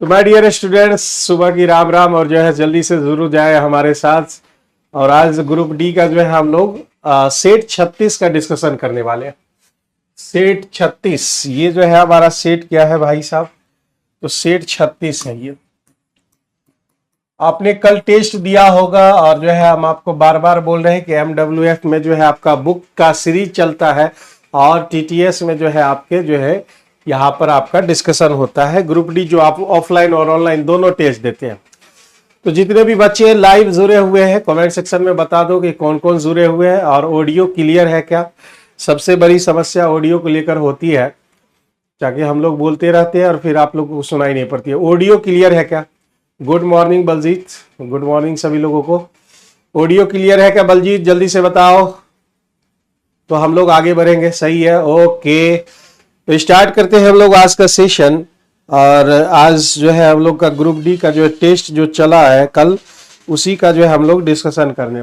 तो my dear students, सुबह की राम राम और जो है जल्दी से जरूर जाए हमारे साथ। और आज ग्रुप डी का जो है हम लोग सेट 36 का डिस्कशन करने वाले हैं। सेट 36 ये जो है हमारा सेट क्या है भाई साहब? तो सेट 36 है ये। आपने कल टेस्ट दिया होगा और जो है हम आपको बार बार बोल रहे हैं कि MWF में जो है आपका बुक का सीरीज चलता है और TTS में जो है आपके जो है यहाँ पर आपका डिस्कशन होता है। ग्रुप डी जो आप ऑफलाइन और ऑनलाइन दोनों टेस्ट देते हैं। तो जितने भी बच्चे लाइव जुड़े हुए हैं कमेंट सेक्शन में बता दो कि कौन कौन जुड़े हुए हैं और ऑडियो क्लियर है क्या। सबसे बड़ी समस्या ऑडियो को लेकर होती है, ताकि हम लोग बोलते रहते हैं और फिर आप लोग को सुनाई नहीं पड़ती है। ऑडियो क्लियर है क्या? Good morning Baljeet, good morning सभी लोगों को। ऑडियो क्लियर है क्या बलजीत? जल्दी से बताओ तो हम लोग आगे बढ़ेंगे। सही है, ओके। तो स्टार्ट करते हैं हम लोग आज का सेशन। और आज जो है हम लोग का ग्रुप डी का जो टेस्ट जो चला है कल, उसी का जो है हम लोग डिस्कशन करने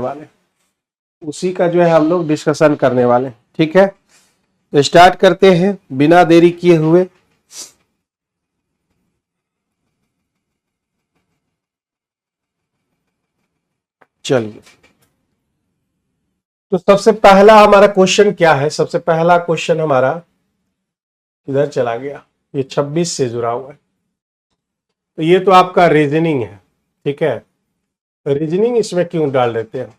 वाले, ठीक है। तो स्टार्ट करते हैं बिना देरी किए हुए। चलिए, तो सबसे पहला हमारा क्वेश्चन क्या है? सबसे पहला क्वेश्चन हमारा इधर चला गया, ये 26 से जुड़ा हुआ है। तो ये तो आपका रीजनिंग है, ठीक है। रीजनिंग इसमें क्यों डाल देते हैं?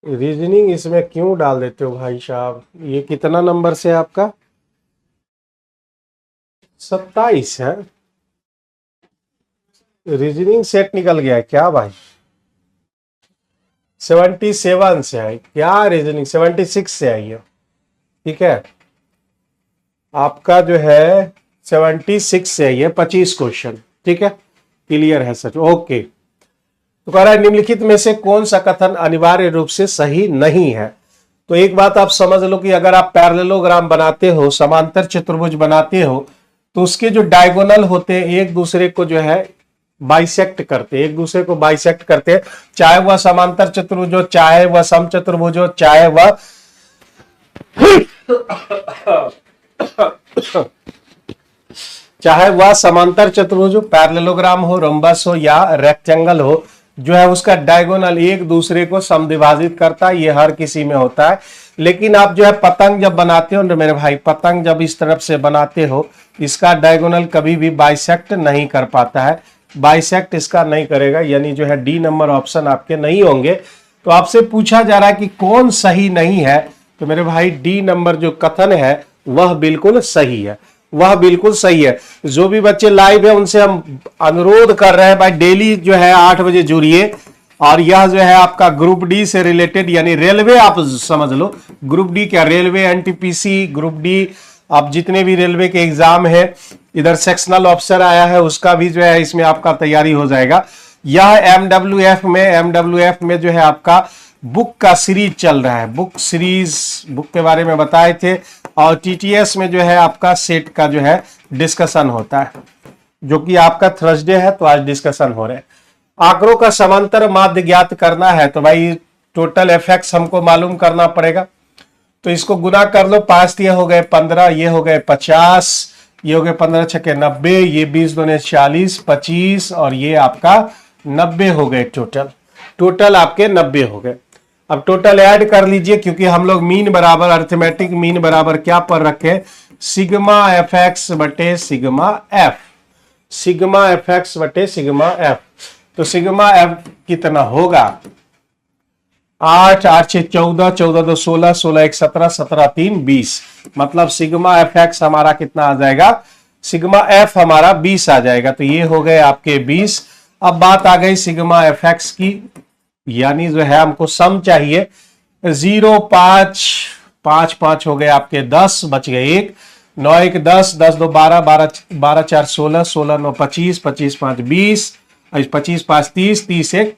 रीजनिंग इसमें क्यों डाल देते हो भाई साहब? ये कितना नंबर से आपका? 27 है। रीजनिंग सेट निकल गया है क्या भाई? 77 से आई क्या? रीजनिंग 76 से आई है, ठीक है। आपका जो है 76 से आई है, 25 क्वेश्चन, ठीक है। क्लियर है सच, ओके। तो कह रहा है निम्नलिखित में से कौन सा कथन अनिवार्य रूप से सही नहीं है? तो एक बात आप समझ लो कि अगर आप पैरेललोग्राम बनाते हो, समांतर चतुर्भुज बनाते हो, तो उसके जो डायगोनल होते हैं एक दूसरे को जो है बाइसेक्ट करते हैं, एक दूसरे को बाइसेक्ट करते हैं। चाहे वह समांतर चतुर्भुज हो, चाहे वह समचतुर्भुज हो, चाहे वह समांतर चतुर्भुज हो, पैरेललोग्राम हो, रोम्बस हो या रेक्टेंगल हो, जो है उसका डायगोनल एक दूसरे को समद्विभाजित करता है। ये हर किसी में होता है। लेकिन आप जो है पतंग जब बनाते हो ना मेरे भाई, पतंग जब इस तरफ से बनाते हो, इसका डायगोनल कभी भी बाइसेक्ट नहीं कर पाता है। बाइसेक्ट इसका नहीं करेगा, यानी जो है डी नंबर ऑप्शन आपके नहीं होंगे। तो आपसे पूछा जा रहा है कि कौन सही नहीं है? तो मेरे भाई डी नंबर जो कथन है वह बिल्कुल सही है, वह बिल्कुल सही है। जो भी बच्चे लाइव है उनसे हम अनुरोध कर रहे हैं भाई डेली जो है 8 बजे जुड़िए। और यह जो है आपका ग्रुप डी से रिलेटेड, यानी रेलवे आप समझ लो। ग्रुप डी क्या, रेलवे, NTPC, ग्रुप डी, आप जितने भी रेलवे के एग्जाम है, इधर सेक्शनल ऑफिसर आया है उसका भी जो है इसमें आपका तैयारी हो जाएगा। यह MWF में जो है आपका बुक का सीरीज चल रहा है। बुक सीरीज, बुक के बारे में बताए थे। और TTS में जो है आपका सेट का जो है डिस्कशन होता है, जो कि आपका थर्सडे है, तो आज डिस्कशन हो रहे हैं। आंकड़ों का समांतर माध्य ज्ञात करना है, तो भाई टोटल एफेक्ट्स हमको मालूम करना पड़ेगा। तो इसको गुना कर लो, 5 ये हो गए 15, ये हो गए 50, ये हो गए 15 छक्के 90, ये 20 दूने 40, 25 और ये आपका 90 हो गए। टोटल आपके 90 हो गए। अब टोटल ऐड कर लीजिए, क्योंकि हम लोग मीन बराबर, अरिथमेटिक मीन बराबर क्या पर रखे? सिग्मा FX बटे सिग्मा F, सिग्मा FX बटे सिग्मा F। तो सिग्मा F कितना होगा? 8, 8 6 14, 14 2 16, 16 1 17, 17 3 20। मतलब सिग्मा FX हमारा कितना आ जाएगा? सिग्मा F हमारा 20 आ जाएगा। तो ये हो गए आपके 20। अब बात आ गई सिग्मा FX की, यानी जो है हमको सम चाहिए। 0 5 5 5 हो गए आपके 10, बच गए 1, 9 1 10, 10 2 12, 12 4 16, 16 9 25, 25 5 20, 25 5 30, 30 1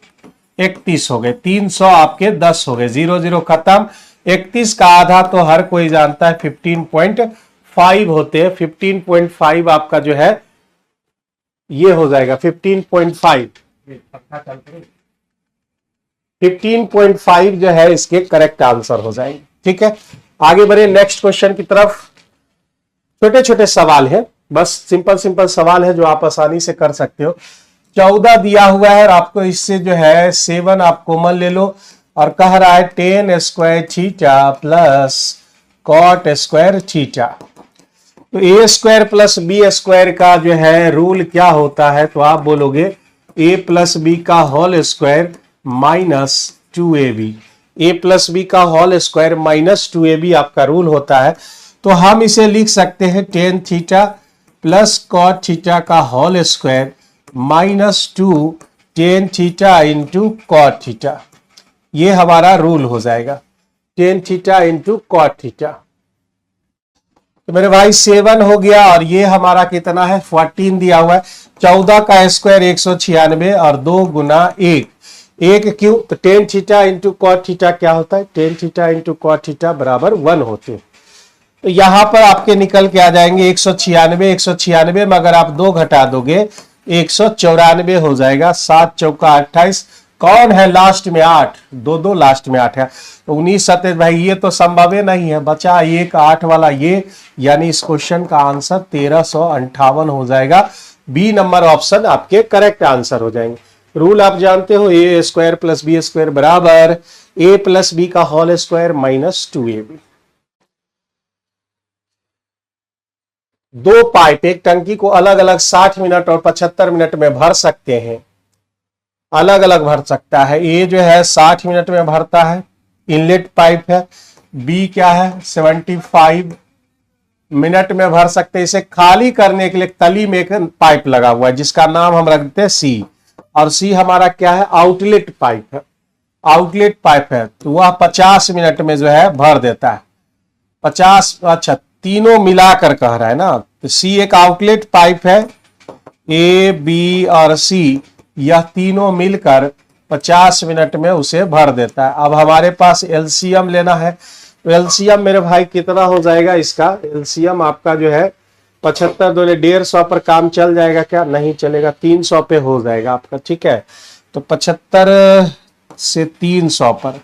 31 हो गए। 300 आपके 10 हो गए। 0 0 खत्म। 31 का आधा तो हर कोई जानता है 15.5 होते हैं। 15.5 आपका जो है ये हो जाएगा 15.5। 15.5 जो है इसके करेक्ट आंसर हो जाएंगे, ठीक है। आगे बढ़े नेक्स्ट क्वेश्चन की तरफ। छोटे छोटे सवाल है, बस सिंपल सिंपल सवाल है जो आप आसानी से कर सकते हो। 14 दिया हुआ है और आपको इससे जो है 7 आप कॉमन ले लो और कह रहा है tan square theta plus cot square theta. तो ए स्क्वायर प्लस बी स्क्वायर का जो है रूल क्या होता है, तो आप बोलोगे a प्लस बी का whole square minus 2ab। a plus B का होल स्क्वायर माइनस 2ab आपका रूल होता है। तो हम इसे लिख सकते हैं tan theta plus cot theta का whole square minus 2 tan theta into cot theta. ये हमारा रूल हो जाएगा, tan theta into cot theta. तो मेरे भाई 7 हो गया और ये हमारा कितना है 14 दिया हुआ है। 14 का स्क्वायर 196 और 2 गुना 1 क्यों, तो tan theta into cot theta क्या होता है, tan theta into cot theta बराबर 1 होते हैं। तो यहां पर आपके निकल के आ जाएंगे 196 में अगर आप 2 घटा दोगे 194 हो जाएगा। 7 चौका 28, कौन है लास्ट में 8, 2 लास्ट में 8 है। तो 19 सत्य भाई ये तो संभव नहीं है, बचा 1 8 वाला ये, यानी इस क्वेश्चन का आंसर 1358 हो जाएगा। बी नंबर ऑप्शन आपके करेक्ट आंसर हो जाएंगे। रूल आप जानते हो, A square plus B square बराबर ए प्लस बी का whole square minus 2ab। 2 pipe एक टंकी को अलग अलग 60 मिनट और 75 मिनट में भर सकते हैं, अलग अलग भर सकता है। ए जो है 60 मिनट में भरता है, इनलेट पाइप है। बी क्या है 75 मिनट में भर सकते हैं। इसे खाली करने के लिए तली में एक पाइप लगा हुआ है जिसका नाम हम रखते हैं सी, और सी हमारा क्या है आउटलेट पाइप है, आउटलेट पाइप है। तो वह 50 मिनट में जो है भर देता है 50। अच्छा तीनों मिलाकर कह रहा है ना, तो सी एक आउटलेट पाइप है, ए बी और सी यह तीनों मिलकर 50 मिनट में उसे भर देता है। अब हमारे पास एलसीएम लेना है, तो एलसीएम मेरे भाई कितना हो जाएगा, इसका एलसीएम आपका जो है 75 दूनी 150 पर काम चल जाएगा क्या, नहीं चलेगा, 300 पे हो जाएगा आपका, ठीक है। तो 75 से 300 पर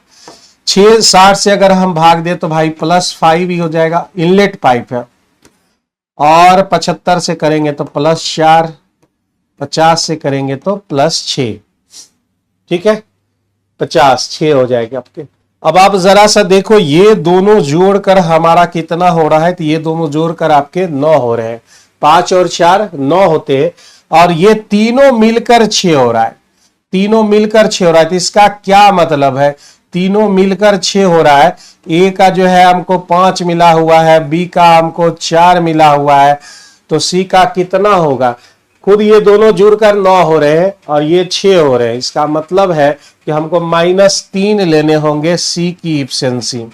660 से अगर हम भाग दे तो भाई +5 ही हो जाएगा, इनलेट पाइप है। और 75 से करेंगे तो +4, 50 से करेंगे तो +6, ठीक है, 50 6 हो जाएगा आपके। अब आप जरा सा देखो ये दोनों जोड़कर हमारा कितना हो रहा है, तो ये दोनों जोड़कर आपके 9 हो रहे हैं, 5 और 4 9 होते हैं, और ये तीनों मिलकर 6 हो रहा है, तीनों मिलकर 6 हो रहा है। तो इसका क्या मतलब है, तीनों मिलकर 6 हो रहा है। ए का जो है हमको 5 मिला हुआ है, बी का हमको 4 मिला हुआ है, तो सी का कितना होगा, खुद ये दोनों जुड़कर 9 हो रहे हैं और ये 6 हो रहे हैं। इसका मतलब है कि हमको -3 लेने होंगे सी की इफिशिएंसी।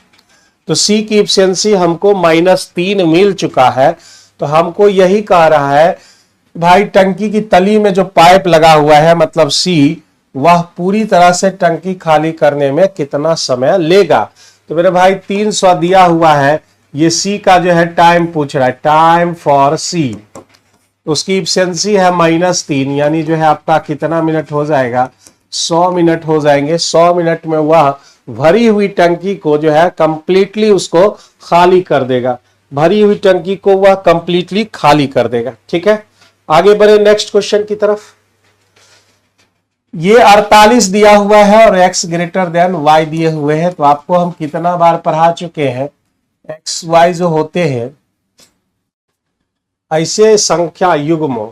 तो सी की इफिशिएंसी हमको -3 मिल चुका है। तो हमको यही कह रहा है भाई टंकी की तली में जो पाइप लगा हुआ है मतलब सी, वह पूरी तरह से टंकी खाली करने में कितना समय लेगा। तो मेरे भाई 300 दिया हुआ है, ये सी का जो है टाइम पूछ रहा है, टाइम फॉर सी, उसकी इफिशिएंसी है -3, यानी जो है आपका कितना मिनट हो जाएगा, 100 मिनट हो जाएंगे। 100 मिनट में वह भरी हुई टंकी को जो है कंप्लीटली उसको खाली कर देगा, भरी हुई टंकी को वह कंप्लीटली खाली कर देगा, ठीक है। आगे बढ़े नेक्स्ट क्वेश्चन की तरफ। ये 48 दिया हुआ है और x ग्रेटर देन y दिए हुए हैं। तो आपको हम कितना बार पढ़ा चुके हैं, x y जो होते हैं ऐसे संख्या युग्म,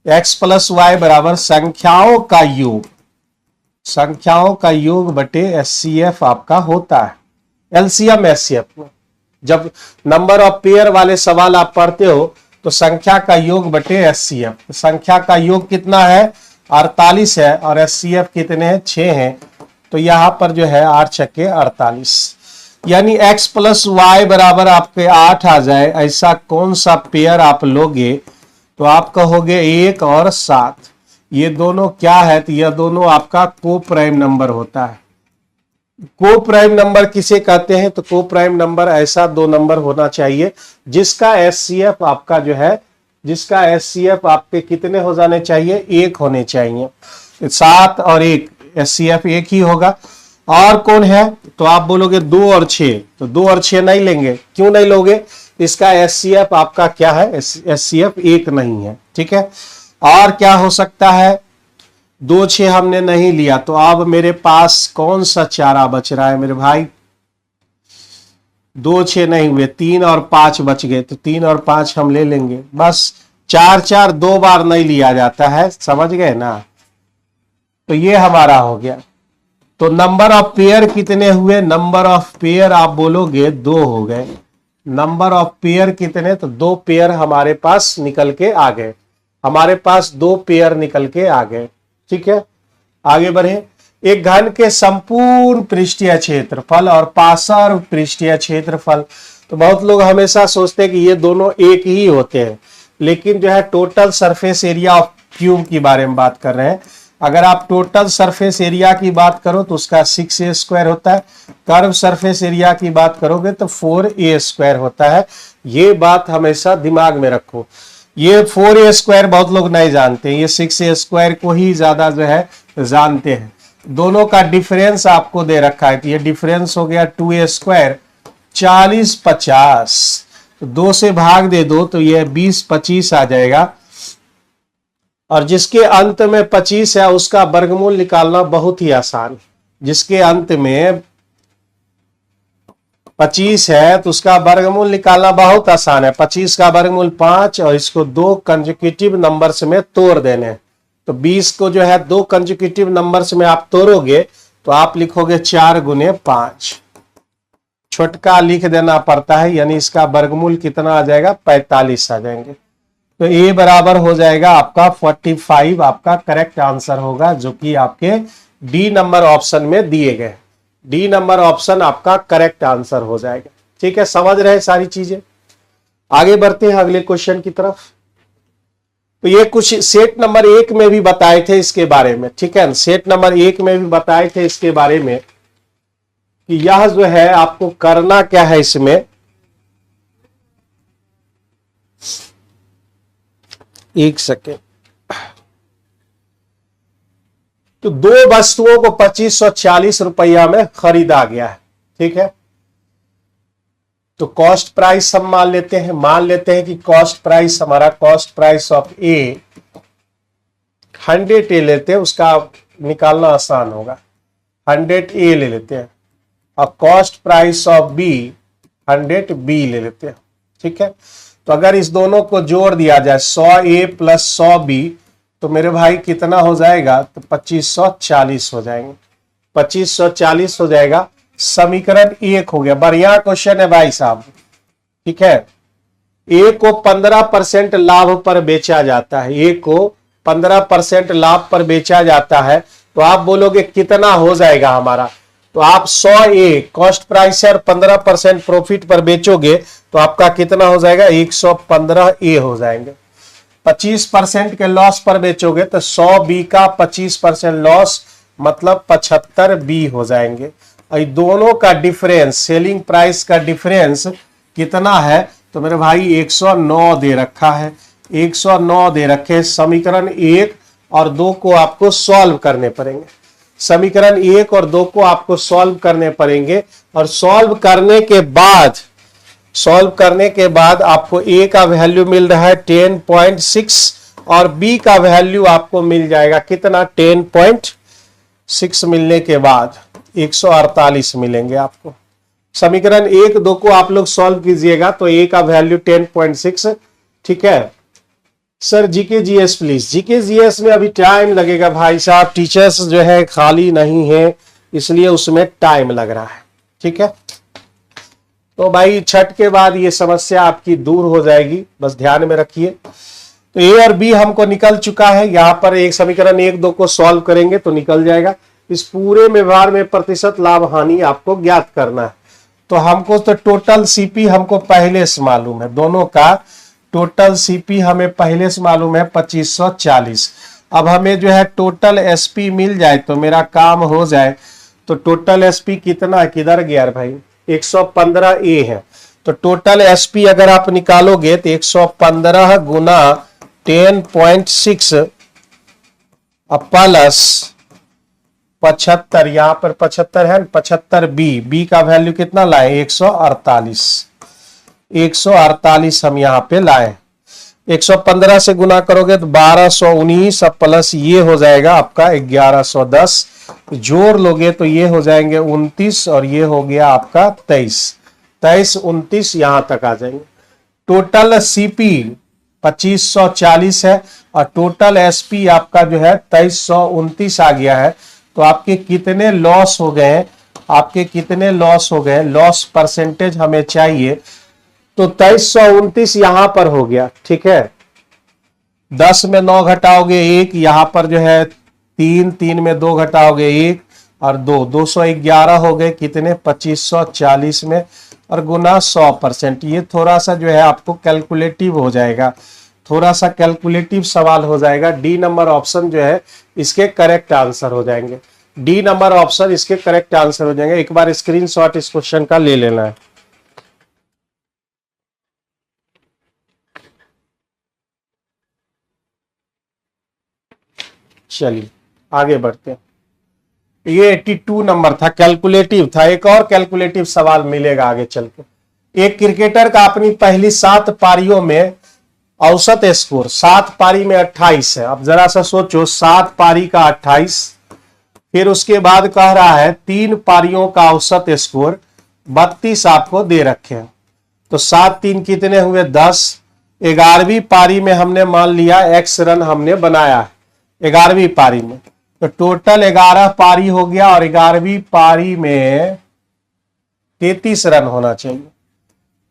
x + y बराबर संख्याओं का योग, संख्याओं का योग बटे HCF आपका होता है। एलसीएम HCF में जब नंबर ऑफ पेयर वाले सवाल आप पढ़ते हो तो संख्या का योग बटे HCF, संख्या का योग कितना है 48 है और HCF कितने हैं 6 हैं। तो यहां पर जो है 8 छक्के 48, यानी x + y बराबर आपके 8 आ जाए, ऐसा कौन सा पेयर आप लोगे, तो आप कहोगे 1 और 7। ये दोनों क्या है, तो यह दोनों आपका को प्राइम नंबर होता है। को प्राइम नंबर किसे कहते हैं, तो को प्राइम नंबर ऐसा 2 नंबर होना चाहिए जिसका HCF आपका जो है, जिसका HCF आपके कितने हो जाने चाहिए, 1 होने चाहिए। 7 और 1 HCF 1 ही होगा। और कौन है, तो आप बोलोगे 2 और 6, तो 2 और 6 नहीं लेंगे, क्यों नहीं लोगे, इसका SCF आपका क्या है, SCF 1 नहीं है। ठीक है, और क्या हो सकता है, 2 6 हमने नहीं लिया, तो अब मेरे पास कौन सा चारा बच रहा है मेरे भाई, 2 6 नहीं हुए, 3 और 5 बच गए, तो 3 और 5 हम ले लेंगे बस। 4 4 2 बार नहीं लिया जाता है, समझ गए ना। तो ये हमारा हो गया। तो नंबर ऑफ पेयर कितने हुए, नंबर ऑफ पेयर आप बोलोगे 2 हो गए। नंबर ऑफ पेयर कितने, तो 2 पेयर हमारे पास निकल के आ गए, हमारे पास 2 पेयर निकल के आ गए। ठीक है, आगे बढ़े। एक घन के संपूर्ण पृष्ठीय क्षेत्रफल और पार्श्व पृष्ठीय क्षेत्रफल, तो बहुत लोग हमेशा सोचते हैं कि ये दोनों एक ही होते हैं, लेकिन जो है total surface area of cube की बारे में बात कर रहे हैं। अगर आप टोटल सरफेस एरिया की बात करो तो उसका 6a² होता है, कर्व सरफेस एरिया की बात करोगे तो 4a² होता है। ये बात हमेशा दिमाग में रखो, ये 4a² बहुत लोग नहीं जानते, ये 6a² को ही ज्यादा जो है जानते हैं। दोनों का डिफरेंस आपको दे रखा है कि ये डिफरेंस हो गया 2a², 40 50, तो 2 से भाग दे दो तो ये 20 25 आ जाएगा। और जिसके अंत में 25 है उसका वर्गमूल निकालना बहुत ही आसान, जिसके अंत में 25 है तो उसका वर्गमूल निकालना बहुत आसान है। 25 का वर्गमूल 5 और इसको 2 कंसेक्यूटिव नंबर्स में तोड़ देने, तो 20 को जो है 2 कंसेक्यूटिव नंबर्स में आप तोड़ोगे तो आप लिखोगे 4 गुने 5, छोटका लिख देना पड़ता है, यानी इसका वर्गमूल कितना आ जाएगा, 45 आ जाएंगे। तो ए बराबर हो जाएगा आपका 45, आपका करेक्ट आंसर होगा, जो कि आपके डी नंबर ऑप्शन में दिए गए। डी नंबर ऑप्शन आपका करेक्ट आंसर हो जाएगा। ठीक है, समझ रहे सारी चीजें। आगे बढ़ते हैं अगले क्वेश्चन की तरफ। तो ये कुछ सेट नंबर 1 में भी बताए थे इसके बारे में। ठीक है, सेट नंबर 1 में भी बताए थे इसके बारे में कि यह जो है आपको करना क्या है इसमें, एक सेकेंड। तो 2 वस्तुओं को 2540 रुपया में खरीदा गया है। ठीक है, तो कॉस्ट प्राइस हम मान लेते हैं कि कॉस्ट प्राइस हमारा, कॉस्ट प्राइस ऑफ ए 100 ए लेते हैं, उसका निकालना आसान होगा, 100 ए ले लेते हैं, और cost price of B 100 B ले लेते हैं। ठीक है, तो अगर इस दोनों को जोड़ दिया जाए 100 ए प्लस 100 बी, तो मेरे भाई कितना हो जाएगा, तो 2540 हो जाएंगे, 2540 हो जाएगा। समीकरण 1 हो गया। बढ़िया क्वेश्चन है भाई साहब। ठीक है, ए को 15% लाभ पर बेचा जाता है, ए को 15% लाभ पर बेचा जाता है, तो आप बोलोगे कितना हो जाएगा हमारा, तो आप 100 ए कॉस्ट प्राइस है और 15% प्रॉफिट पर बेचोगे तो आपका कितना हो जाएगा, 115 ए हो जाएंगे। 25% के लॉस पर बेचोगे तो 100 बी का 25% लॉस मतलब 75 बी हो जाएंगे। और दोनों का डिफरेंस, सेलिंग प्राइस का डिफरेंस कितना है, तो मेरे भाई 109 दे रखा है, 109 दे रखे। समीकरण 1 और 2 को आपको सॉल्व करने पड़ेंगे, समीकरण 1 और 2 को आपको सॉल्व करने पड़ेंगे। और सॉल्व करने के बाद आपको ए का वैल्यू मिल रहा है 10.6 और बी का वैल्यू आपको मिल जाएगा कितना, 10.6 मिलने के बाद 148 मिलेंगे आपको। समीकरण 1 2 को आप लोग सॉल्व कीजिएगा तो ए का वैल्यू 10.6। ठीक है sir, GK GS please. GK GS में अभी टाइम लगेगा भाई साहब, टीचर्स जो है खाली नहीं है, इसलिए उसमें टाइम लग रहा है। ठीक है, तो भाई छठ के बाद ये समस्या आपकी दूर हो जाएगी, बस ध्यान में रखिए। तो ए और बी हमको निकल चुका है, यहां पर एक समीकरण 1 2 को सॉल्व करेंगे तो निकल जाएगा। इस पूरे व्यवहार में प्रतिशत लाभ हानि आपको ज्ञात करना है। तो हमको तो टोटल सीपी हमको पहले से मालूम है, दोनों का टोटल सीपी हमें पहले से मालूम है 2540। अब हमें जो है टोटल एसपी मिल जाए तो मेरा काम हो जाए। तो टोटल एसपी कितना है, किधर गया भाई, 115 ए है। तो टोटल एसपी अगर आप निकालोगे तो 115 गुना 10.6 प्लस 75, यहां पर 75 है, 75 बी, बी का वैल्यू कितना लाए 148। 148 हम यहाँ पे लाए। 115 से गुना करोगे तो 1219, अब प्लस ये हो जाएगा आपका 1110, जोड़ लोगे तो ये हो जाएंगे 29 और ये हो गया आपका 23, 23 29 यहां तक आ जाएंगे। टोटल सीपी 2540 है और टोटल एसपी आपका जो है 2329 आ गया है। तो आपके कितने लॉस हो गए, आपके कितने लॉस हो गए, लॉस परसेंटेज हमें चाहिए। तो 2329 यहां पर हो गया, ठीक है। 10 में 9 घटाओगे 1, यहां पर जो है 3, 3 में 2 घटाओगे 1 और 2, 211 हो गए कितने 2540 में, और गुना 100%। ये थोड़ा सा जो है आपको कैलकुलेटिव हो जाएगा, थोड़ा सा कैलकुलेटिव सवाल हो जाएगा। डी नंबर ऑप्शन जो है इसके करेक्ट आंसर हो जाएंगे, डी नंबर ऑप्शन इसके करेक्ट आंसर हो जाएंगे। एक बार स्क्रीनशॉट इस क्वेश्चन का ले लेना है। चलिए आगे बढ़ते हैं। ये 82 नंबर था, कैलकुलेटिव था। एक और कैलकुलेटिव सवाल मिलेगा आगे चल के। एक क्रिकेटर का अपनी पहली 7 पारियों में औसत स्कोर, 7 पारी में 28 है। अब जरा सा सोचो, 7 पारी का 28, फिर उसके बाद कह रहा है 3 पारियों का औसत स्कोर 32 आपको दे रखे हैं। तो 7 3 कितने हुए 10। 11वीं पारी में हमने मान लिया x रन हमने बनाया है 11वीं पारी में, तो टोटल 11 पारी हो गया और 11वीं पारी में 33 रन होना चाहिए,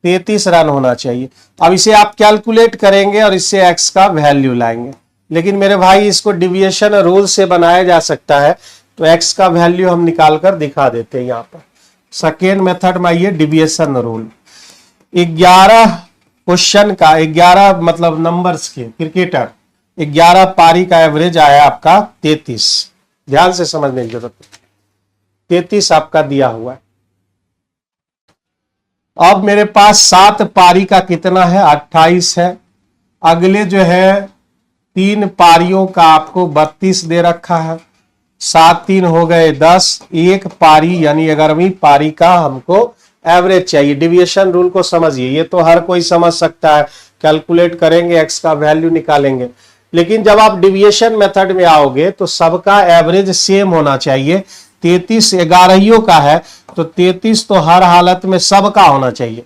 33 रन होना चाहिए। अब इसे आप कैलकुलेट करेंगे और इससे x का वैल्यू लाएंगे, लेकिन मेरे भाई इसको डिविएशन रूल से बनाया जा सकता है। तो x का वैल्यू हम निकाल कर दिखा देते हैं। यहाँ पर सेकेंड मेथड में आइए, डिविएशन रूल। 11 क्वेश्चन का 11 मतलब नंबर्स के क्रिकेटर 11 पारी का एवरेज आया आपका 33। ध्यान से समझने की जरूरत है, 33 आपका दिया हुआ है। अब मेरे पास 7 पारी का कितना है 28 है। अगले जो है 3 पारियों का आपको 32 दे रखा है। 7 3 हो गए 10, एक पारी यानी 11वीं पारी का हमको एवरेज चाहिए। डिविएशन रूल को समझिए, ये तो हर कोई समझ सकता है, कैलकुलेट करेंगे x का वैल्यू निकालेंगे। लेकिन जब आप डिविएशन मेथड में आओगे तो सबका एवरेज सेम होना चाहिए। 33 11 का है तो 33 तो हर हालत में सबका होना चाहिए,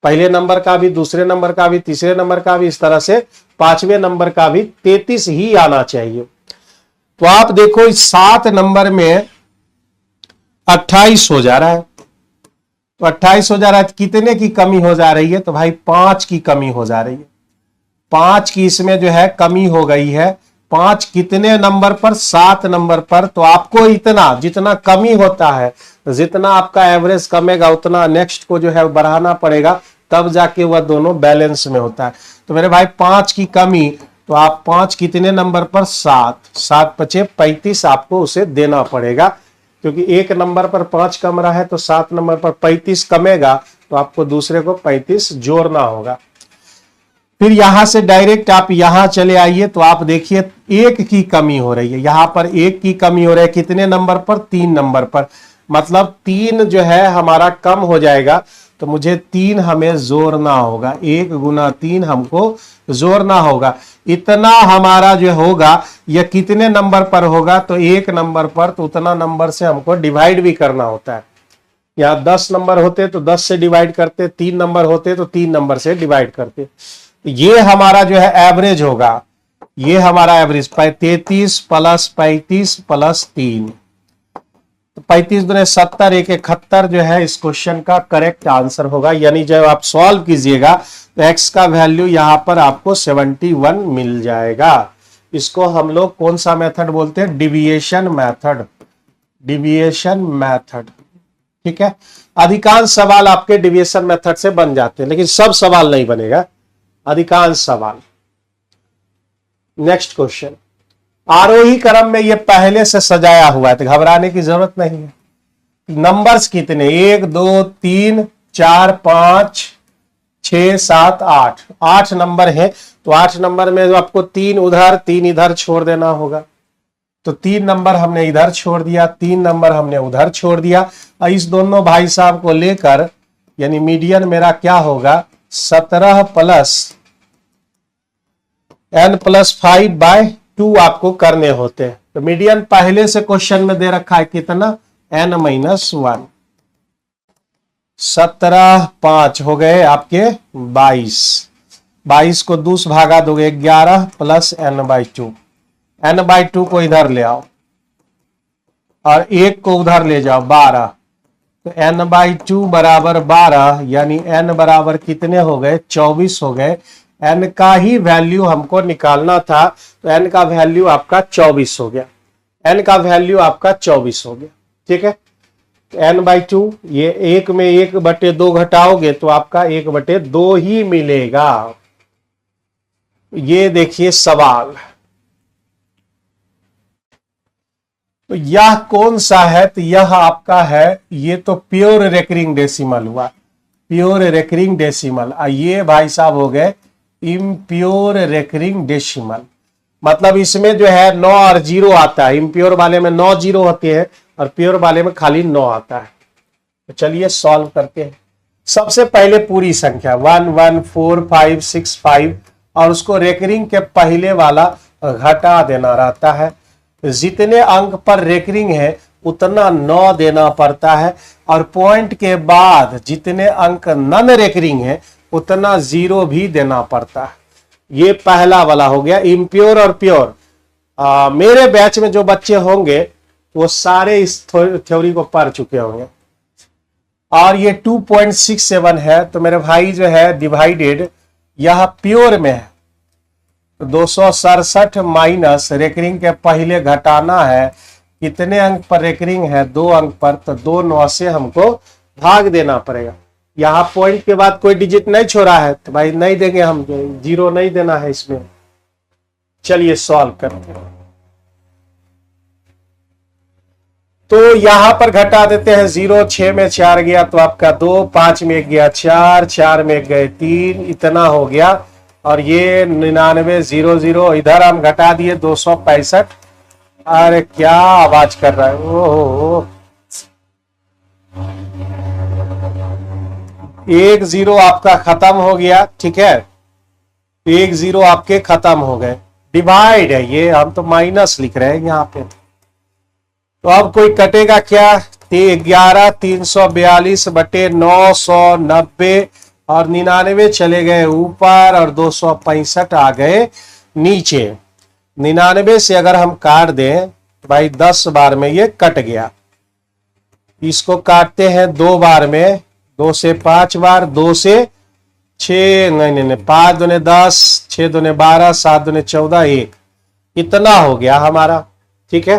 पहले नंबर का भी, दूसरे नंबर का भी, तीसरे नंबर का भी, इस तरह से 5वें नंबर का भी 33 ही आना चाहिए। तो आप देखो इस 7 नंबर में 28 हो जा रहा है, तो 28 हो जा रहा है, कितने की कमी हो जा रही है, तो भाई 5 की कमी हो जा रही है। 5 की इसमें जो है कमी हो गई है। 5 कितने नंबर पर 7 नंबर पर। तो आपको इतना जितना कमी होता है, जितना आपका एवरेज कमेगा उतना नेक्स्ट को जो है बढ़ाना पड़ेगा, तब जाके वह दोनों बैलेंस में होता है। तो मेरे भाई 5 की कमी, तो आप 5 कितने नंबर पर 7, 7 पचे 35 आपको उसे देना पड़ेगा, क्योंकि एक नंबर पर 5 कम रहा है तो 7 नंबर पर 35 कमेगा, तो आपको दूसरे को 35 जोड़ना होगा। फिर यहां से डायरेक्ट आप यहां चले आइए तो आप देखिए 1 की कमी हो रही है। यहां पर 1 की कमी हो रही है कितने नंबर पर 3 नंबर पर, मतलब 3 जो है हमारा कम हो जाएगा। तो मुझे 3 हमें जोड़ना होगा, 1 गुना 3 हमको जोड़ना होगा। इतना हमारा जो होगा यह कितने नंबर पर होगा, तो 1 नंबर पर, तो उतना नंबर से हमको डिवाइड भी करना होता है। यहाँ 10 नंबर होते तो 10 से डिवाइड करते, 3 नंबर होते तो 3 नंबर से डिवाइड करते। ये हमारा जो है एवरेज होगा, ये हमारा एवरेज 33 प्लस 35 प्लस 3, 35 दूने 70, 1 71 जो है इस क्वेश्चन का करेक्ट आंसर होगा। यानी जब आप सॉल्व कीजिएगा तो x का वैल्यू यहां पर आपको 71 मिल जाएगा। इसको हम लोग कौन सा मेथड बोलते हैं, डिविएशन मेथड, डिविएशन मेथड। ठीक है, अधिकांश सवाल आपके डिविएशन मेथड से बन जाते हैं, लेकिन सब सवाल नहीं बनेगा, अधिकांश सवाल। नेक्स्ट क्वेश्चन, आरोही क्रम में ये पहले से सजाया हुआ है तो घबराने की जरूरत नहीं है। नंबर्स कितने, 1 2 3 4 5 6 7 8, 8 नंबर है। तो 8 नंबर में आपको 3 उधर 3 इधर छोड़ देना होगा। तो 3 नंबर हमने इधर छोड़ दिया, 3 नंबर हमने उधर छोड़ दिया। और इस दोनों भाई साहब को लेकर यानी मीडियन मेरा क्या होगा 17 प्लस n+5/2 आपको करने होते हैं। तो मीडियन पहले से क्वेश्चन में दे रखा है कितना, n-1। 17 5 हो गए आपके 22। 22 को 2 से भागा दोगे 11 प्लस n/2। n/2 को इधर ले आओ और 1 को उधर ले जाओ 12। तो n/2 बराबर 12, यानी n बराबर कितने हो गए, 24 हो गए। n का ही वैल्यू हमको निकालना था, तो n का वैल्यू आपका 24 हो गया। n का वैल्यू आपका 24 हो गया। ठीक है, n/2 ये 1 में 1/2 घटाओगे तो आपका 1/2 ही मिलेगा। ये देखिए सवाल, तो यह कौन सा है, तो यह आपका है, ये तो प्योर रेकरिंग डेसिमल हुआ, प्योर रेकरिंग डेसिमल। ये भाई साहब हो गए इम्प्योर रेकरिंग डेसिमल। मतलब इसमें जो है 9 और 0 आता है, इम्प्योर वाले में 9 0 होते हैं और प्योर वाले में खाली 9 आता है। तो चलिए सॉल्व करते हैं। सबसे पहले पूरी संख्या 1 1 4 5 6 5 और उसको रेकरिंग के पहले वाला घटा देना रहता है। जितने अंक पर रेकरिंग है उतना 9 देना पड़ता है, और पॉइंट के बाद जितने अंक नन रेकरिंग है उतना 0 भी देना पड़ता है। ये पहला वाला हो गया इम्प्योर और प्योर। मेरे बैच में जो बच्चे होंगे वो सारे इस थ्योरी को पढ़ चुके होंगे। और ये 2.67 है, तो मेरे भाई जो है डिवाइडेड यह प्योर में है, 267 माइनस रेकरिंग के पहले घटाना है, कितने अंक पर रेकरिंग है, 2 अंक पर, तो 2 9 से हमको भाग देना पड़ेगा। यहाँ पॉइंट के बाद कोई डिजिट नहीं छोड़ा है तो भाई नहीं देंगे हम, 0 नहीं देना है इसमें। चलिए सॉल्व करते हैं। तो यहां पर घटा देते हैं 0, 6 में 4 गया तो आपका 2, 5 में 1 गया 4, 4 में 1 गए 3, इतना हो गया। और ये 99 0 0 इधर हम घटा दिए 265। अरे क्या आवाज कर रहा है, ओहो 1 0 आपका खत्म हो गया। ठीक है, 1 0 आपके खत्म हो गए। डिवाइड है ये, हम तो माइनस लिख रहे हैं यहाँ पे। तो अब कोई कटेगा क्या, 11 342 बटे 990 और 99 चले गए ऊपर और 265 आ गए नीचे। 99 से अगर हम काट दें तो भाई 10 बार में ये कट गया। इसको काटते हैं 2 बार में, 2 से 5 बार, 2 से 6, नहीं 5 दूने 10, 6 दूने 12, 7 दूने 14, 1, इतना हो गया हमारा। ठीक है,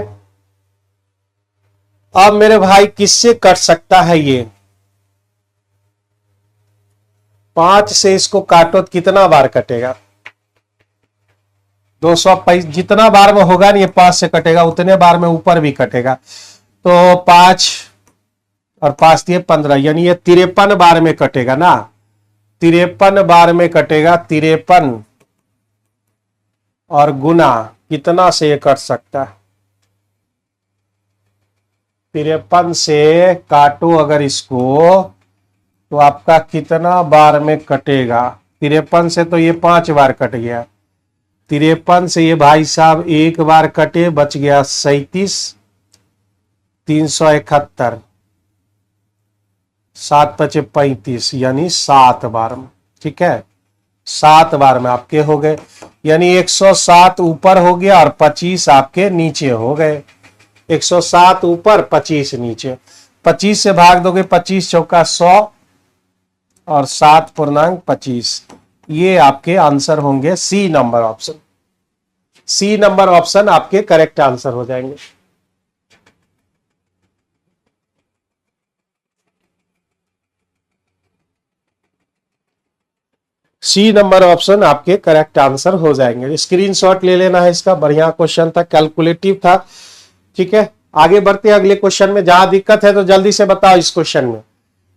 अब मेरे भाई किससे कट सकता है ये, 5 से इसको काटो तो कितना बार कटेगा, 265 जितना बार में होगा नहीं ये 5 से कटेगा, उतने बार में ऊपर भी कटेगा। तो 5 और 5 दिए 15, यानी ये 53 बार में कटेगा ना, 53 बार में कटेगा। 53 और गुना कितना से ये कट सकता है, 53 से काटो अगर इसको तो आपका कितना बार में कटेगा। 53 से तो ये 5 बार कट गया, 53 से ये भाई साहब 1 बार कटे, बच गया 37, 371, 7 5 35, यानी 7 बार में। ठीक है, 7 बार में आपके हो गए, यानी 107 ऊपर हो गया और 25 आपके नीचे हो गए। 107 ऊपर 25 नीचे, 25 से भाग दोगे 25 चौका 100 और 7 पूर्णांक 25। ये आपके आंसर होंगे C number option. C number option आपके करेक्ट आंसर हो जाएंगे। सी नंबर ऑप्शन आपके करेक्ट आंसर हो जाएंगे। स्क्रीनशॉट ले लेना है इसका, बढ़िया क्वेश्चन था, कैलकुलेटिव था। ठीक है, आगे बढ़ते हैं अगले क्वेश्चन में। जहां दिक्कत है तो जल्दी से बताओ। इस क्वेश्चन में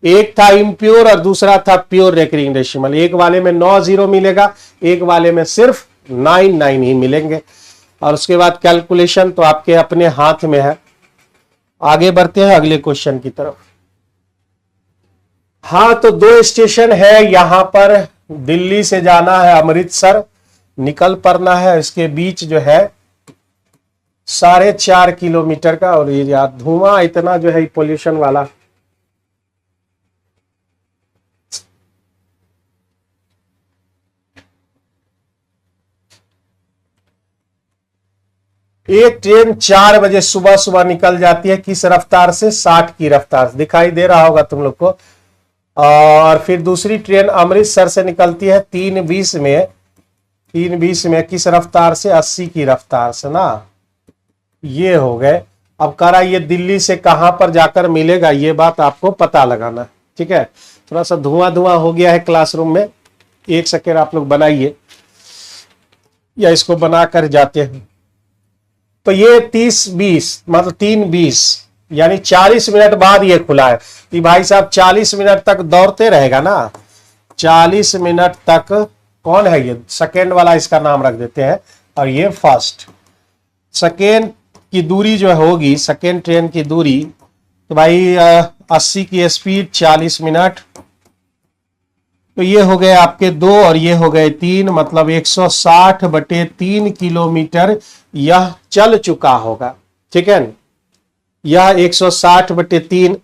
एक था इम्प्योर और दूसरा था प्योर रेकरिंग डेसिमल। एक वाले में 9 0 मिलेगा, एक वाले में सिर्फ 9 9 ही मिलेंगे। और उसके बाद कैलकुलेशन तो आपके अपने हाथ में है। आगे बढ़ते हैं अगले क्वेश्चन की तरफ। हाँ, तो दो स्टेशन है यहाँ पर। दिल्ली से जाना है अमृतसर, निकल पड़ना है, इसके बीच जो है 4.5 किलोमीटर का। और ये यार धुआं इतना जो है पोल्यूशन वाला। एक ट्रेन 4 बजे सुबह सुबह निकल जाती है, किस रफ्तार से? 60 की रफ्तार से, दिखाई दे रहा होगा तुम लोग को। और फिर दूसरी ट्रेन अमृतसर से निकलती है 3:20 में। 3:20 में किस रफ्तार से? 80 की रफ्तार से ना। ये हो गए। अब कह रहा ये दिल्ली से कहां पर जाकर मिलेगा, ये बात आपको पता लगाना। ठीक है, थोड़ा सा धुआं धुआं हो गया है क्लासरूम में, 1 सेकेंड आप लोग बनाइए या इसको बनाकर जाते हैं। तो ये 30:20 मतलब 3:20 यानी 40 मिनट बाद ये खुला है। कि भाई साहब 40 मिनट तक दौड़ते रहेगा ना, 40 मिनट तक। कौन है ये? सेकेंड वाला इसका नाम रख देते हैं, और ये फर्स्ट। सेकेंड की दूरी जो होगी, सेकेंड ट्रेन की दूरी, तो भाई 80 की स्पीड, 40 मिनट, तो ये हो गए आपके 2 और ये हो गए 3, मतलब 160/3 किलोमीटर यह चल चुका होगा। ठीक है, यह 160/3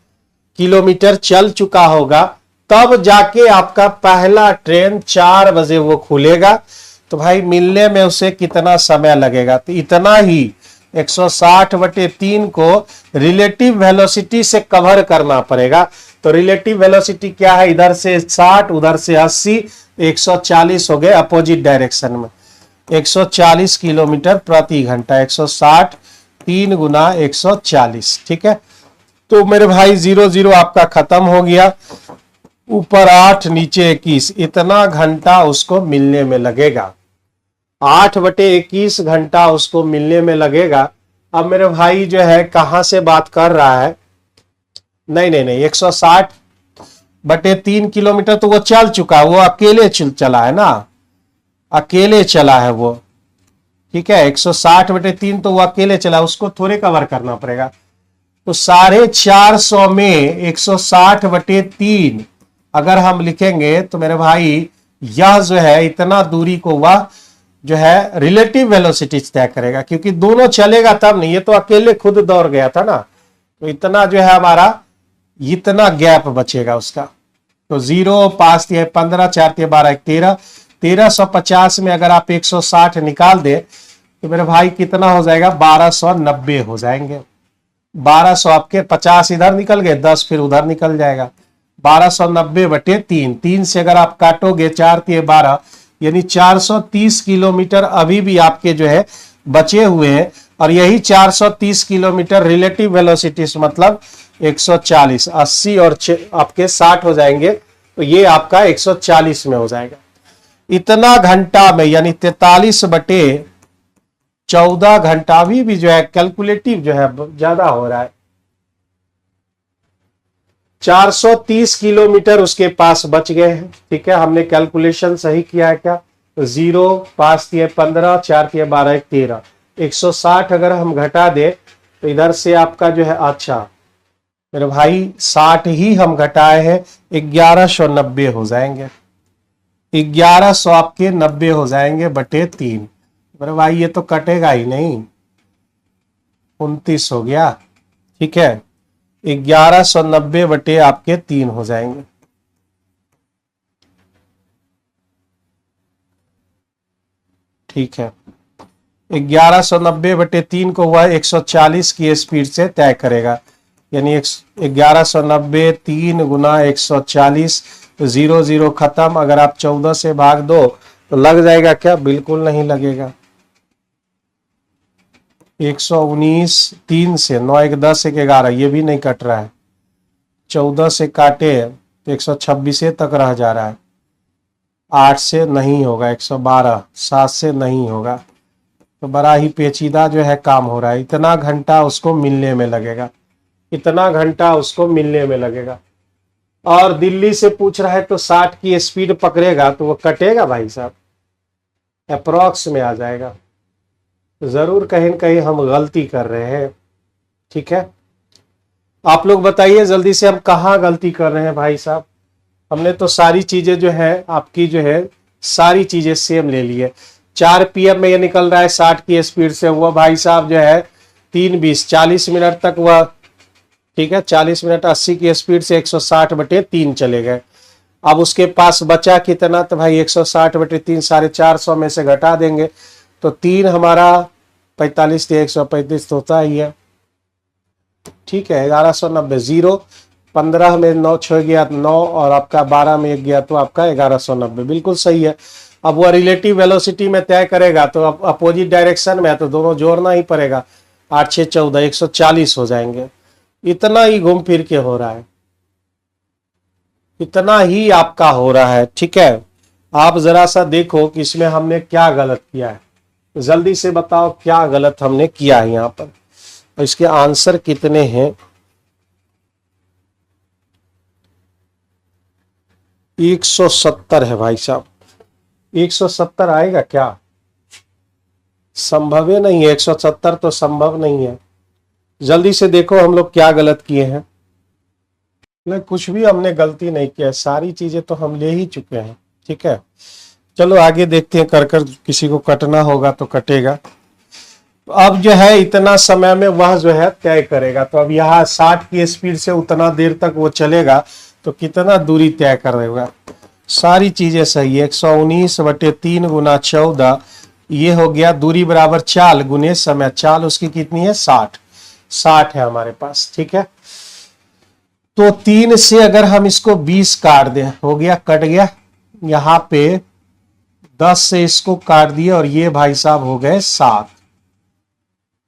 किलोमीटर चल चुका होगा। तब जाके आपका पहला ट्रेन 4 बजे वो खुलेगा। तो भाई मिलने में उसे कितना समय लगेगा? तो इतना ही 160/3 को रिलेटिव वेलोसिटी से कवर करना पड़ेगा। तो रिलेटिव वेलोसिटी क्या है? इधर से 60, उधर से 80, 140 हो गए अपोजिट डायरेक्शन में। 140 किलोमीटर प्रति घंटा, 160 3 गुना 140। ठीक है, तो मेरे भाई 0 आपका खत्म हो गया। ऊपर 8 नीचे 21, इतना घंटा उसको मिलने में लगेगा। 8/21 घंटा उसको मिलने में लगेगा। अब मेरे भाई जो है कहां से बात कर रहा है? नहीं, 160/3 किलोमीटर तो वो चल चुका है, वो अकेले चला है ना, अकेले चला है वो। ठीक है, 160/3 तो वो अकेले चला, उसको थोड़े कवर करना पड़ेगा। तो 450 में 160/3 अगर हम लिखेंगे तो मेरे भाई यह जो है इतना दूरी को वह जो है रिलेटिव वेलोसिटी तय करेगा, क्योंकि दोनों चलेगा तब नहीं, ये तो अकेले खुद दौड़ गया था ना। तो इतना जो है हमारा इतना गैप बचेगा उसका। तो 0 5 15 4 12 13, 1350 में अगर आप 160 निकाल दे तो मेरे भाई कितना हो जाएगा? 1290 हो जाएंगे। 1200 आपके 50 इधर निकल गए, 10 फिर उधर निकल जाएगा। 1290/3, 3 से अगर आप काटोगे 4 12, यानी 430 किलोमीटर अभी भी आपके जो है बचे हुए हैं। और यही 430 किलोमीटर रिलेटिव वेलोसिटी से मतलब 140, 80 और आपके 60 हो जाएंगे, तो ये आपका 140 में हो जाएगा। इतना घंटा में यानी 43/14 घंटा भी जो है कैलकुलेटिव जो है ज्यादा हो रहा है। 430 किलोमीटर उसके पास बच गए हैं। ठीक है, हमने कैलकुलेशन सही किया है क्या? 0 5 15 4 12 13, 160 अगर हम घटा दे तो इधर से आपका जो है, अच्छा मेरे भाई 60 ही हम घटाए हैं, 1190 हो जाएंगे। 1100 आपके 90 हो जाएंगे /3। मेरे भाई ये तो कटेगा ही नहीं, 29 हो गया। ठीक है, 1190 आपके 3 हो जाएंगे। ठीक है, 1190/3 को वह 140 की स्पीड से तय करेगा, यानी 1190 3 गुना 140, तो 0 खत्म। अगर आप 14 से भाग दो तो लग जाएगा क्या? बिल्कुल नहीं लगेगा। 119, 3 से 9 1 10 1 11, ये भी नहीं कट रहा है। 14 से काटे तो 126 तक रह जा रहा है। 8 से नहीं होगा, 112, 7 से नहीं होगा। तो बड़ा ही पेचीदा जो है काम हो रहा है। इतना घंटा उसको मिलने में लगेगा, इतना घंटा उसको मिलने में लगेगा। और दिल्ली से पूछ रहा है तो 60 की स्पीड पकड़ेगा तो वो कटेगा भाई साहब, अप्रॉक्स में आ जाएगा। जरूर कहीं न कहीं हम गलती कर रहे हैं। ठीक है, आप लोग बताइए जल्दी से हम कहाँ गलती कर रहे हैं भाई साहब? हमने तो सारी चीजें जो है आपकी जो है सारी चीजें सेम ले ली है। 4 PM में ये निकल रहा है 60 की स्पीड से, वह भाई साहब जो है 3:20 40 मिनट तक वह, ठीक है 40 मिनट 80 की स्पीड से 160/3 चले गए। अब उसके पास बचा कितना, तो भाई 160/3 450 में से घटा देंगे तो 3 हमारा 45 थे 135 तो होता ही है, ठीक है 1190। 0 15 में 9 6 गया 9 और आपका 12 में 1 गया तो आपका 1190, बिल्कुल सही है। अब वह रिलेटिव वेलोसिटी में तय करेगा तो अब अपोजिट डायरेक्शन में है तो दोनों जोड़ना ही पड़ेगा। 8 6 14 140 हो जाएंगे। इतना ही घूम फिर के हो रहा है, इतना ही आपका हो रहा है, ठीक है। आप जरा सा देखो कि इसमें हमने क्या गलत किया है, जल्दी से बताओ क्या गलत हमने किया है यहाँ पर। और इसके आंसर कितने हैं, 170 है भाई साहब। 170 आएगा क्या, संभव ही नहीं है, 170 तो संभव नहीं है। जल्दी से देखो हम लोग क्या गलत किए हैं। नहीं कुछ भी हमने गलती नहीं किया, सारी चीजें तो हम ले ही चुके हैं, ठीक है। चलो आगे देखते हैं, कर किसी को कटना होगा तो कटेगा। अब जो है इतना समय में वह जो है तय करेगा, तो अब यहाँ 60 की स्पीड से उतना देर तक वो चलेगा तो कितना दूरी तय करेगा। सारी चीजें सही है। 119/3 गुना 14 ये हो गया, दूरी बराबर चाल गुने समय, चाल उसकी कितनी है 60 है हमारे पास, ठीक है। तो 3 से अगर हम इसको 20 काट दें, हो गया कट गया, यहाँ पे 10 से इसको काट दिए और ये भाई साहब हो गए 7,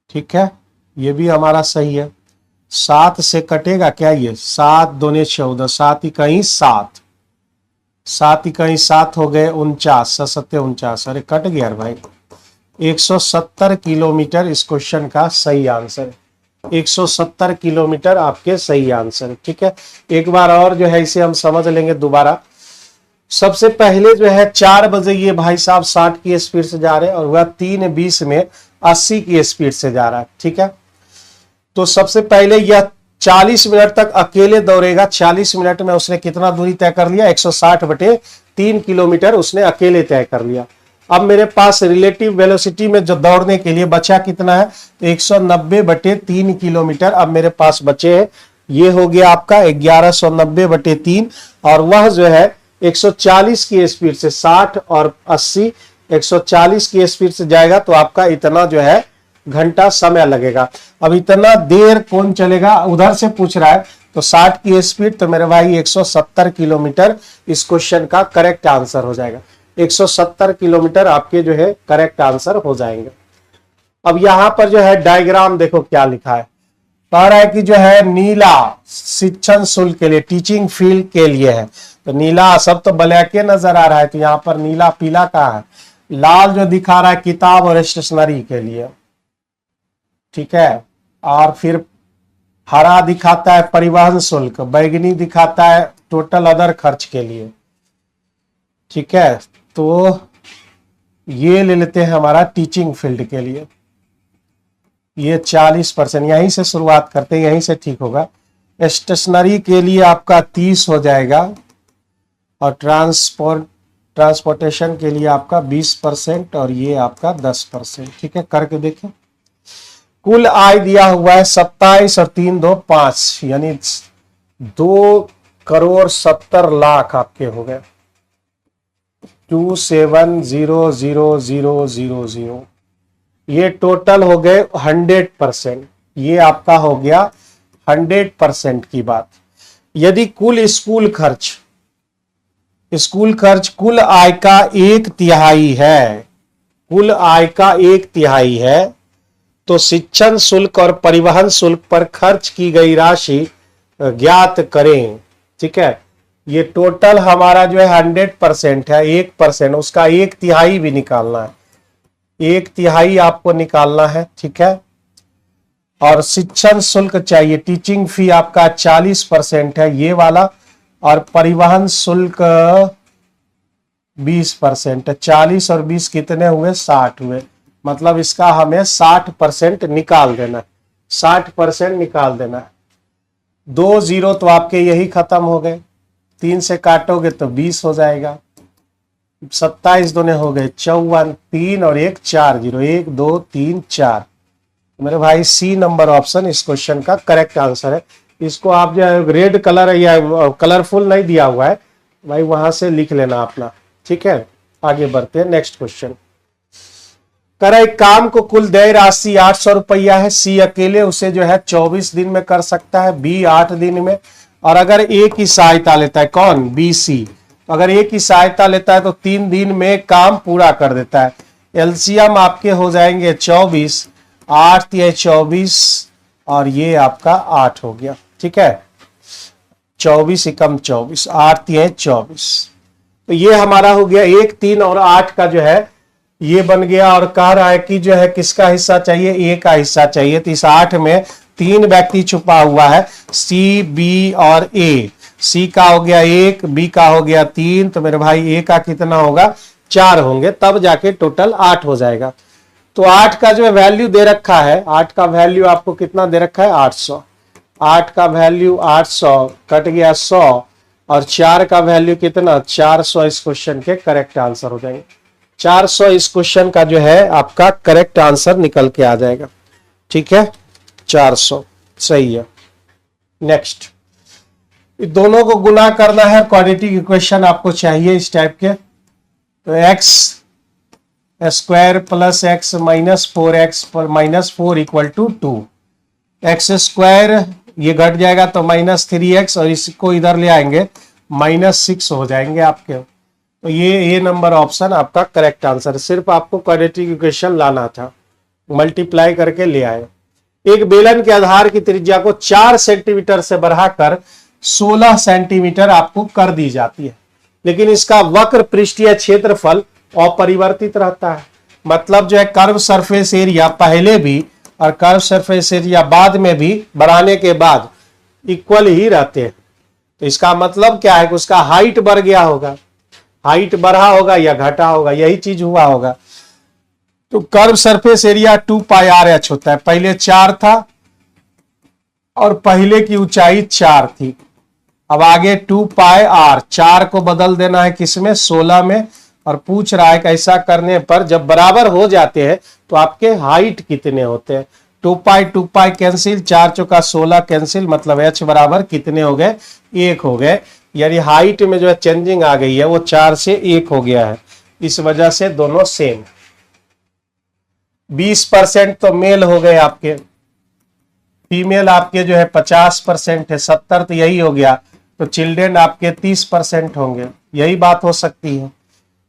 ठीक है ये भी हमारा सही है। 7 से कटेगा क्या, ये 7 दूने 14 7 ही कहीं 7 7 ही कहीं 7 हो गए 49 7 49, अरे कट गया भाई। 170 किलोमीटर इस क्वेश्चन का सही आंसर है। 170 किलोमीटर आपके सही आंसर है, ठीक है। एक बार और जो है इसे हम समझ लेंगे दोबारा। सबसे पहले जो है 4 बजे ये भाई साहब 60 की स्पीड से जा रहे हैं और वह 3:20 में 80 की स्पीड से जा रहा है, ठीक है। तो सबसे पहले यह 40 मिनट तक अकेले दौड़ेगा। 40 मिनट में उसने कितना दूरी तय कर लिया, 160/3 किलोमीटर उसने अकेले तय कर लिया। अब मेरे पास रिलेटिव वेलोसिटी में जो दौड़ने के लिए बचा कितना है, 190/3 किलोमीटर अब मेरे पास बचे हैं। ये हो गया आपका 1190/3 और वह जो है 140 की स्पीड से 60 और 80 140 की स्पीड से जाएगा तो आपका इतना जो है घंटा समय लगेगा। अब इतना देर कौन चलेगा, उधर से पूछ रहा है तो 60 की स्पीड तो मेरे भाई 170 किलोमीटर इस क्वेश्चन का करेक्ट आंसर हो जाएगा। 170 किलोमीटर आपके जो है करेक्ट आंसर हो जाएंगे। अब यहां पर जो है डायग्राम देखो क्या लिखा है, कह रहा है कि जो है नीला शिक्षण शुल्क के लिए टीचिंग फील्ड के लिए है, तो नीला सब तो ब्लैक नजर आ रहा है तो यहाँ पर नीला पीला का है, लाल जो दिखा रहा है किताब और स्टेशनरी के लिए, ठीक है। और फिर हरा दिखाता है परिवहन शुल्क, बैगनी दिखाता है टोटल अदर खर्च के लिए, ठीक है। तो ये ले लेते हैं हमारा टीचिंग फील्ड के लिए, ये 40%, यहीं से शुरुआत करते हैं, यहीं से ठीक होगा। स्टेशनरी के लिए आपका 30 हो जाएगा और ट्रांसपोर्टेशन के लिए आपका 20% और ये आपका 10%, ठीक है। करके देखें। कुल आय दिया हुआ है 27 और 3 2 5 यानी 2,70,00,000 आपके हो गए। 27000000 ये टोटल हो गए 100%, ये आपका हो गया 100% की बात। यदि कुल स्कूल खर्च कुल आय का 1/3 है, कुल आय का 1/3 है, तो शिक्षण शुल्क और परिवहन शुल्क पर खर्च की गई राशि ज्ञात करें, ठीक है। ये टोटल हमारा जो है 100% है, 1% उसका 1/3 भी निकालना है, 1/3 आपको निकालना है, ठीक है। और शिक्षण शुल्क चाहिए, टीचिंग फी आपका 40% है ये वाला, और परिवहन शुल्क 20% है। 40 और 20 कितने हुए, 60 हुए, मतलब इसका हमें 60% निकाल देना है, 60% निकाल देना है। 2 0 तो आपके यही खत्म हो गए, 3 से काटोगे तो 20 हो जाएगा। 27 दूने हो गए 54, 3 और 1 4, 0 1 2 3 4। मेरे भाई सी नंबर ऑप्शन इस क्वेश्चन का करेक्ट आंसर है। इसको आप जो है रेड कलर या कलरफुल नहीं दिया हुआ है भाई, वहां से लिख लेना अपना, ठीक है। आगे बढ़ते हैं नेक्स्ट क्वेश्चन। कह रहा एक काम को कुल देय राशि 800 रुपया है। सी अकेले उसे जो है 24 दिन में कर सकता है, बी 8 दिन में, और अगर ए की सहायता लेता है, कौन, बी सी, अगर ए की सहायता लेता है तो 3 दिन में काम पूरा कर देता है। एलसीएम आपके हो जाएंगे 24, 8 या 24 और ये आपका 8 हो गया, ठीक है। 24 एकम 24, 8 या 24, तो ये हमारा हो गया 1 3 और 8 का जो है ये बन गया। और कह रहा है कि जो है किसका हिस्सा चाहिए, ए का हिस्सा चाहिए। तो इस 8 में 3 व्यक्ति छुपा हुआ है, सी बी और ए। सी का हो गया 1, बी का हो गया 3, तो मेरे भाई ए का कितना होगा, 4 होंगे, तब जाके टोटल 8 हो जाएगा। तो 8 का जो वैल्यू दे रखा है, 8 का वैल्यू आपको कितना दे रखा है, 800। 8 का वैल्यू 800 कट गया 100 और 4 का वैल्यू कितना, 400 इस क्वेश्चन के करेक्ट आंसर हो जाएंगे। 400 इस क्वेश्चन का जो है आपका करेक्ट आंसर निकल के आ जाएगा, ठीक है। 400 सही है। नेक्स्ट, दोनों को गुना करना है, क्वाड्रेटिक इक्वेशन आपको चाहिए इस टाइप के। तो X square plus X minus 4x minus 4 equal to 2। X square ये घट जाएगा तो -3x और इसको इधर ले आएंगे -6 हो जाएंगे आपके। तो ये नंबर ऑप्शन आपका करेक्ट आंसर। सिर्फ आपको क्वाड्रेटिक इक्वेशन लाना था, मल्टीप्लाई करके ले आए। एक बेलन के आधार की त्रिज्या को 4 सेंटीमीटर से बढ़ाकर 16 सेंटीमीटर आपको कर दी जाती है, लेकिन इसका वक्र पृष्ठीय क्षेत्रफल अपरिवर्तित रहता है। मतलब जो है कर्व सरफेस एरिया पहले भी और कर्व सरफेस एरिया बाद में भी बढ़ाने के बाद इक्वल ही रहते हैं। तो इसका मतलब क्या है कि उसका हाइट बढ़ गया होगा, हाइट बढ़ा होगा या घटा होगा, यही चीज हुआ होगा। तो कर्व सरफेस एरिया 2πr(h) होता है। पहले 4 था और पहले की ऊंचाई 4 थी, अब आगे 2πr, 4 को बदल देना है किसमें, 16 में। और पूछ रहा है कि ऐसा करने पर जब बराबर हो जाते हैं तो आपके हाइट कितने होते हैं। 2π कैंसिल, 4 चौका 16 कैंसिल, मतलब h बराबर कितने हो गए, 1 हो गए। यानी हाइट में जो है चेंजिंग आ गई है, वो 4 से 1 हो गया है। इस वजह से दोनों सेम। 20% तो मेल हो गए आपके, फीमेल आपके जो है 50% है, 70 तो यही हो गया। तो चिल्ड्रेन आपके 30% होंगे, यही बात हो सकती है,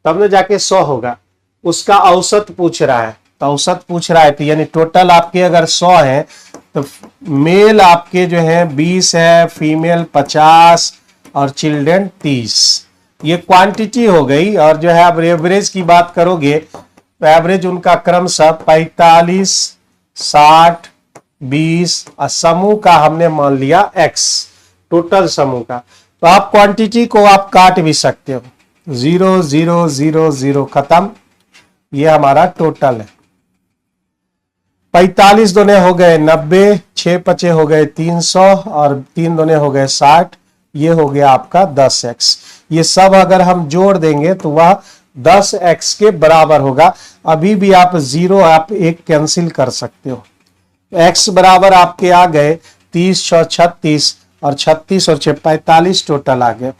तब न जाके 100 होगा। उसका औसत पूछ रहा है, तो औसत पूछ रहा है, तो यानी टोटल आपके अगर 100 है तो मेल आपके जो है 20 है, फीमेल 50 और चिल्ड्रेन 30। ये क्वांटिटी हो गई। और जो है आप एवरेज की बात करोगे तो एवरेज उनका क्रमशः 45, 60, 20 और समूह का हमने मान लिया x, टोटल समूह का। तो आप क्वांटिटी को आप काट भी सकते हो, 0 0 0 0 खत्म, ये हमारा टोटल है। 45 दूने हो गए 90, 6 पचे हो गए 300 और 3 दूने हो गए 60, ये हो गया आपका 10x। ये सब अगर हम जोड़ देंगे तो वह 10x के बराबर होगा। अभी भी आप 0 आप 1 कैंसिल कर सकते हो। x बराबर आपके आ गए 30 6 36 और 36 और 6 45 टोटल आ गए।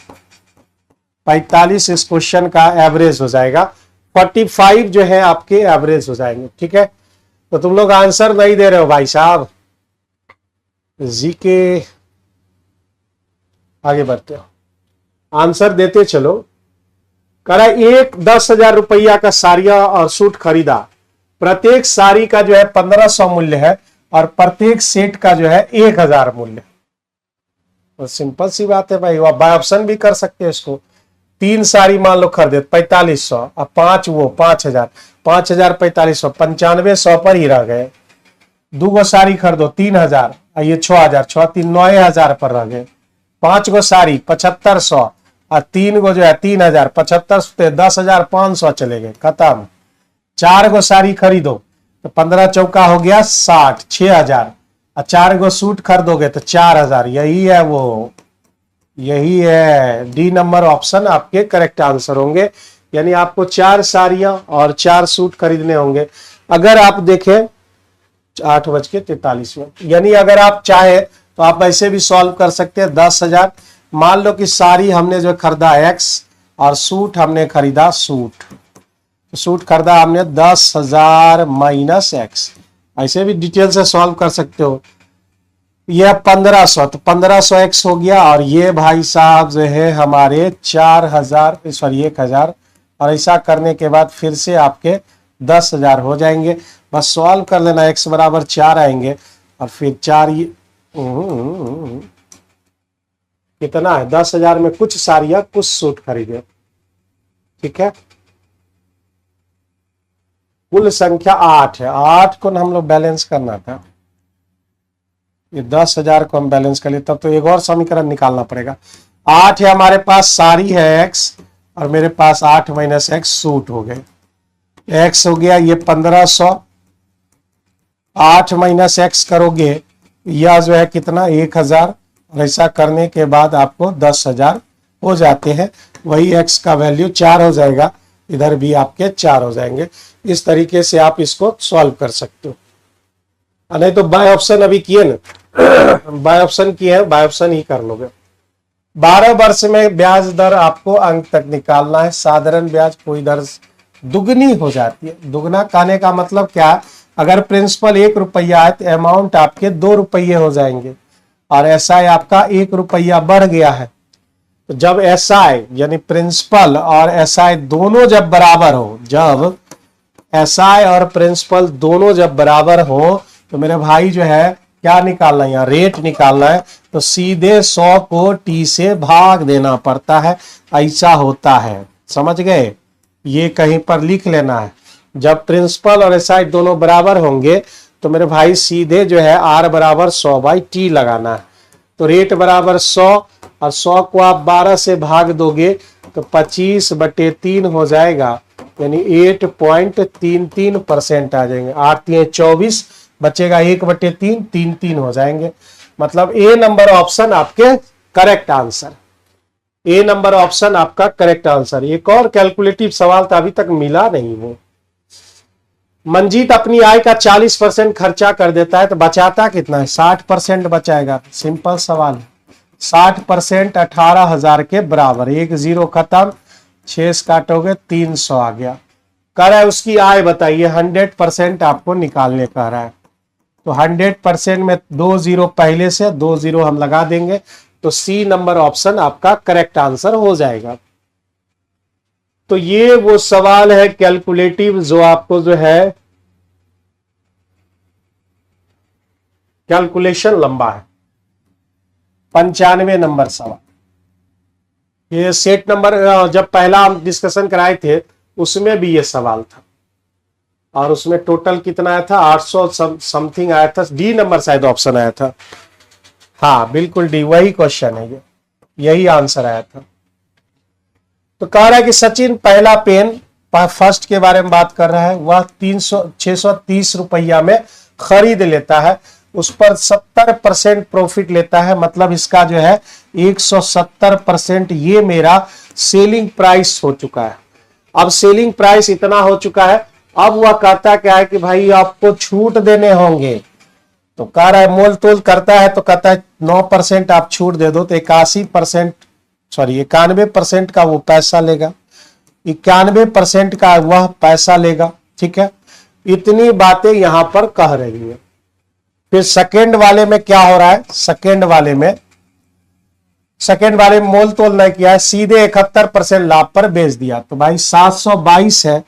45 इस क्वेश्चन का एवरेज हो जाएगा। 45 जो है आपके एवरेज हो जाएंगे, ठीक है। तो तुम लोग आंसर नहीं दे रहे हो भाई साहब, जी के आगे बढ़ते हो, आंसर देते चलो। करा एक 10,000 रुपया का साड़ियां और सूट खरीदा, प्रत्येक साड़ी का जो है 1500 मूल्य है और प्रत्येक सेट का जो है 1000 मूल्य। तो सिंपल सी बात है भाई, आप बाय ऑप्शन भी कर सकते हो इसको। 3 साड़ी मान लो खरीदे 4500 और 5 वो 5000, 5000 4500, 9500 पर ही रह गए। 2 गो साड़ी खरीदो 3000 और ये 6000, 6 3 9000 पर रह गए। 5 गो साड़ी 7500 और 3 गो जो है 3000, 75 10,500 चले गए, खत्म। 4 गो साड़ी खरीदो तो 15 चौका हो गया 60, 6000 और 4 गो सूट खरीदोगे तो 4000। यही है वो, यही है, डी नंबर ऑप्शन आपके करेक्ट आंसर होंगे। यानी आपको 4 साड़ियां और 4 सूट खरीदने होंगे। अगर आप देखें 8:43, यानी अगर आप चाहे तो आप ऐसे भी सॉल्व कर सकते हैं। 10,000, मान लो कि साड़ी हमने जो खरीदा X और सूट हमने खरीदा सूट खरीदा हमने 10,000 माइनस X। ऐसे भी डिटेल से सॉल्व कर सकते हो। यह 1500, तो 1500 X हो गया, और ये भाई साहब जो है हमारे 4000 सॉरी 1000, और ऐसा करने के बाद फिर से आपके 10,000 हो जाएंगे। बस सॉल्व कर लेना, X बराबर 4 आएंगे, और फिर 4 कितना है, 10,000 में कुछ साड़ियां कुछ सूट खरीदे, ठीक है। कुल संख्या 8 है, 8 को हम लोग बैलेंस करना था। ये 10,000 को हम बैलेंस कर लिए, तब तो एक और समीकरण निकालना पड़ेगा। 8 है हमारे पास, साड़ी है X, और मेरे पास 8 माइनस X सूट हो गए। X हो गया ये 1500, 8 माइनस X करोगे यह जो है कितना 1000, और ऐसा करने के बाद आपको 10,000 हो जाते हैं। वही X का वैल्यू 4 हो जाएगा, इधर भी आपके 4 हो जाएंगे। इस तरीके से आप इसको सॉल्व कर सकते हो। नहीं तो बाय ऑप्शन अभी किए ना, बाय ऑप्शन किए हैं, बाय ऑप्शन ही कर लोगे। 12 वर्ष में ब्याज दर आपको अंक तक निकालना है। साधारण ब्याज कोई दर दुगनी हो जाती है। दुगना कहने का मतलब क्या, अगर प्रिंसिपल 1 रुपया है तो अमाउंट आपके 2 रुपये हो जाएंगे, और SI आपका 1 रुपया बढ़ गया है। तो जब SI यानी प्रिंसिपल और SI दोनों जब बराबर हो, जब SI और प्रिंसिपल दोनों जब बराबर हो, तो मेरे भाई जो है क्या निकालना है, यहाँ रेट निकालना है। तो सीधे 100 को T से भाग देना पड़ता है, ऐसा होता है, समझ गए। ये कहीं पर लिख लेना है। जब प्रिंसिपल और SI दोनों बराबर होंगे तो मेरे भाई सीधे जो है R बराबर 100/T लगाना है। तो रेट बराबर 100, और 100 को आप 12 से भाग दोगे तो 25/3 हो जाएगा, यानी 8.33% आ जाएंगे। 8 3 24, बचेगा 1/3, 3 हो जाएंगे। मतलब ए नंबर ऑप्शन आपके करेक्ट आंसर, ए नंबर ऑप्शन आपका करेक्ट आंसर। एक और कैलकुलेटिव सवाल था, अभी तक मिला नहीं वो। मंजीत अपनी आय का 40% खर्चा कर देता है तो बचाता कितना है, 60% बचाएगा। सिंपल सवाल है। 60% 18,000 के बराबर, 1 0 खत्म, 6 काटोगे 300 आ गया। कह रहा है उसकी आय बताइए, 100% आपको निकालने कह रहा है। तो 100% में 2 0 पहले से, 2 0 हम लगा देंगे, तो सी नंबर ऑप्शन आपका करेक्ट आंसर हो जाएगा। तो ये वो सवाल है कैलकुलेटिव जो आपको जो है कैलकुलेशन लंबा है। 95 नंबर सवाल। ये सेट नंबर जब पहला हम डिस्कशन कराए थे उसमें भी ये सवाल था, और उसमें टोटल कितना आया था, 800 समथिंग आया था। डी नंबर शायद ऑप्शन आया था। हाँ बिल्कुल डी, वही क्वेश्चन है, ये यही आंसर आया था। तो कह रहा है कि सचिन पहला पेन फर्स्ट के बारे में बात कर रहा है, वह 630 रुपया में खरीद लेता है, उस पर 70% प्रॉफिट लेता है। मतलब इसका जो है 170% ये मेरा सेलिंग प्राइस हो चुका है। अब सेलिंग प्राइस इतना हो चुका है, अब वह कहता क्या है कि भाई आपको छूट देने होंगे। तो कह रहा है मोल तोल करता है तो कहता है 9% आप छूट दे दो, तो 91% का वो पैसा लेगा, 91% का वह पैसा लेगा। ठीक है, इतनी बातें यहां पर कह रही है। फिर सेकेंड वाले में क्या हो रहा है, सेकेंड वाले में मोल तोल नहीं किया है, सीधे 71% लाभ पर बेच दिया। तो भाई 722 है,